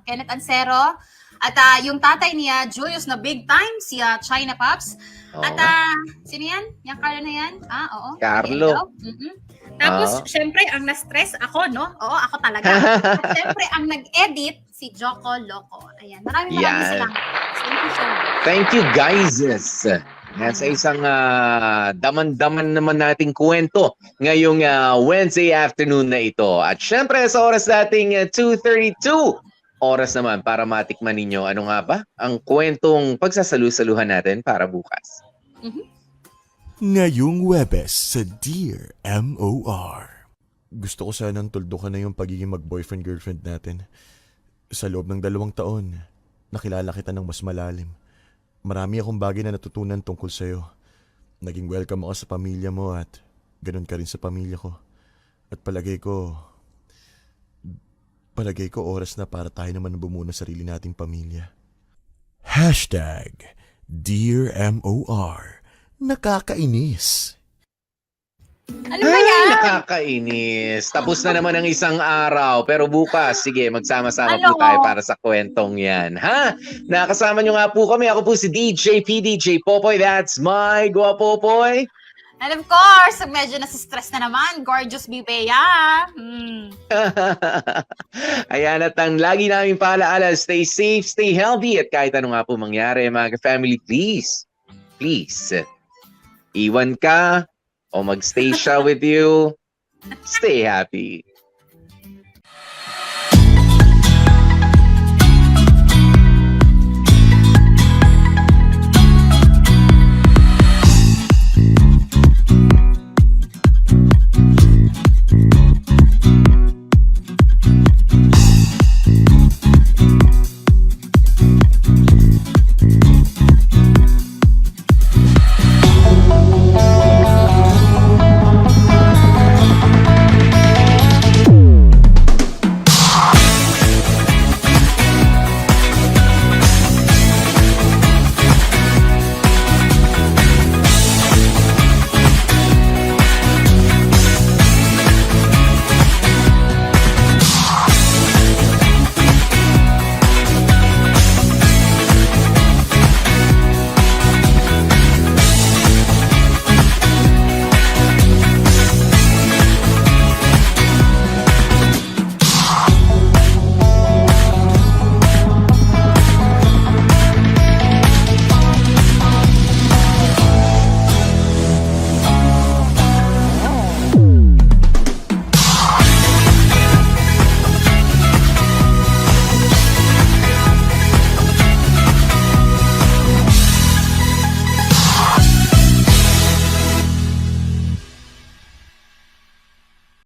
Kenneth Ancero. At yung tatay niya, Julius na big time, si China Pops. Oo. At sino yan? Yung Carlo na yan? Oo. Carlo. Tapos, syempre, ang na-stress ako, no? Oo, ako talaga. At syempre, ang nag-edit, si Joko Loco. Ayan. Maraming Yan. salamat. Thank you so much. Thank you guys. Yan sa isang daman-daman naman nating kwento ngayong Wednesday afternoon na ito. At syempre sa oras nating 2:32, oras naman para matikman ninyo ano nga ba ang kwentong pagsasalu-saluhan natin para bukas. Ngayong Webes sa Dear MOR. Gusto ko sanang tuldukan na yung pagiging mag-boyfriend-girlfriend natin. Sa loob ng 2 taon, nakilala kita ng mas malalim. Marami akong bagay na natutunan tungkol sa'yo. Naging welcome ako sa pamilya mo at ganun ka rin sa pamilya ko. At palagay ko oras na para tayo naman bumuo ng sarili nating pamilya. Dear MOR. Nakakainis. Ano ba yan? Nakakainis. Tapos na naman ang isang araw. Pero bukas, sige, magsama-sama po Ano? tayo para sa kwentong yan. Ha? Nakasama nyo nga po kami. Ako po si DJ PDJ Popoy. That's my Guapopoy. And of course, medyo nasi-stress na naman. Gorgeous Bibea. Ayan, at ang lagi namin paalaala, stay safe, stay healthy. At kahit ano nga po mangyari, mga family, please, iwan ka o magstay siya with you. Stay happy.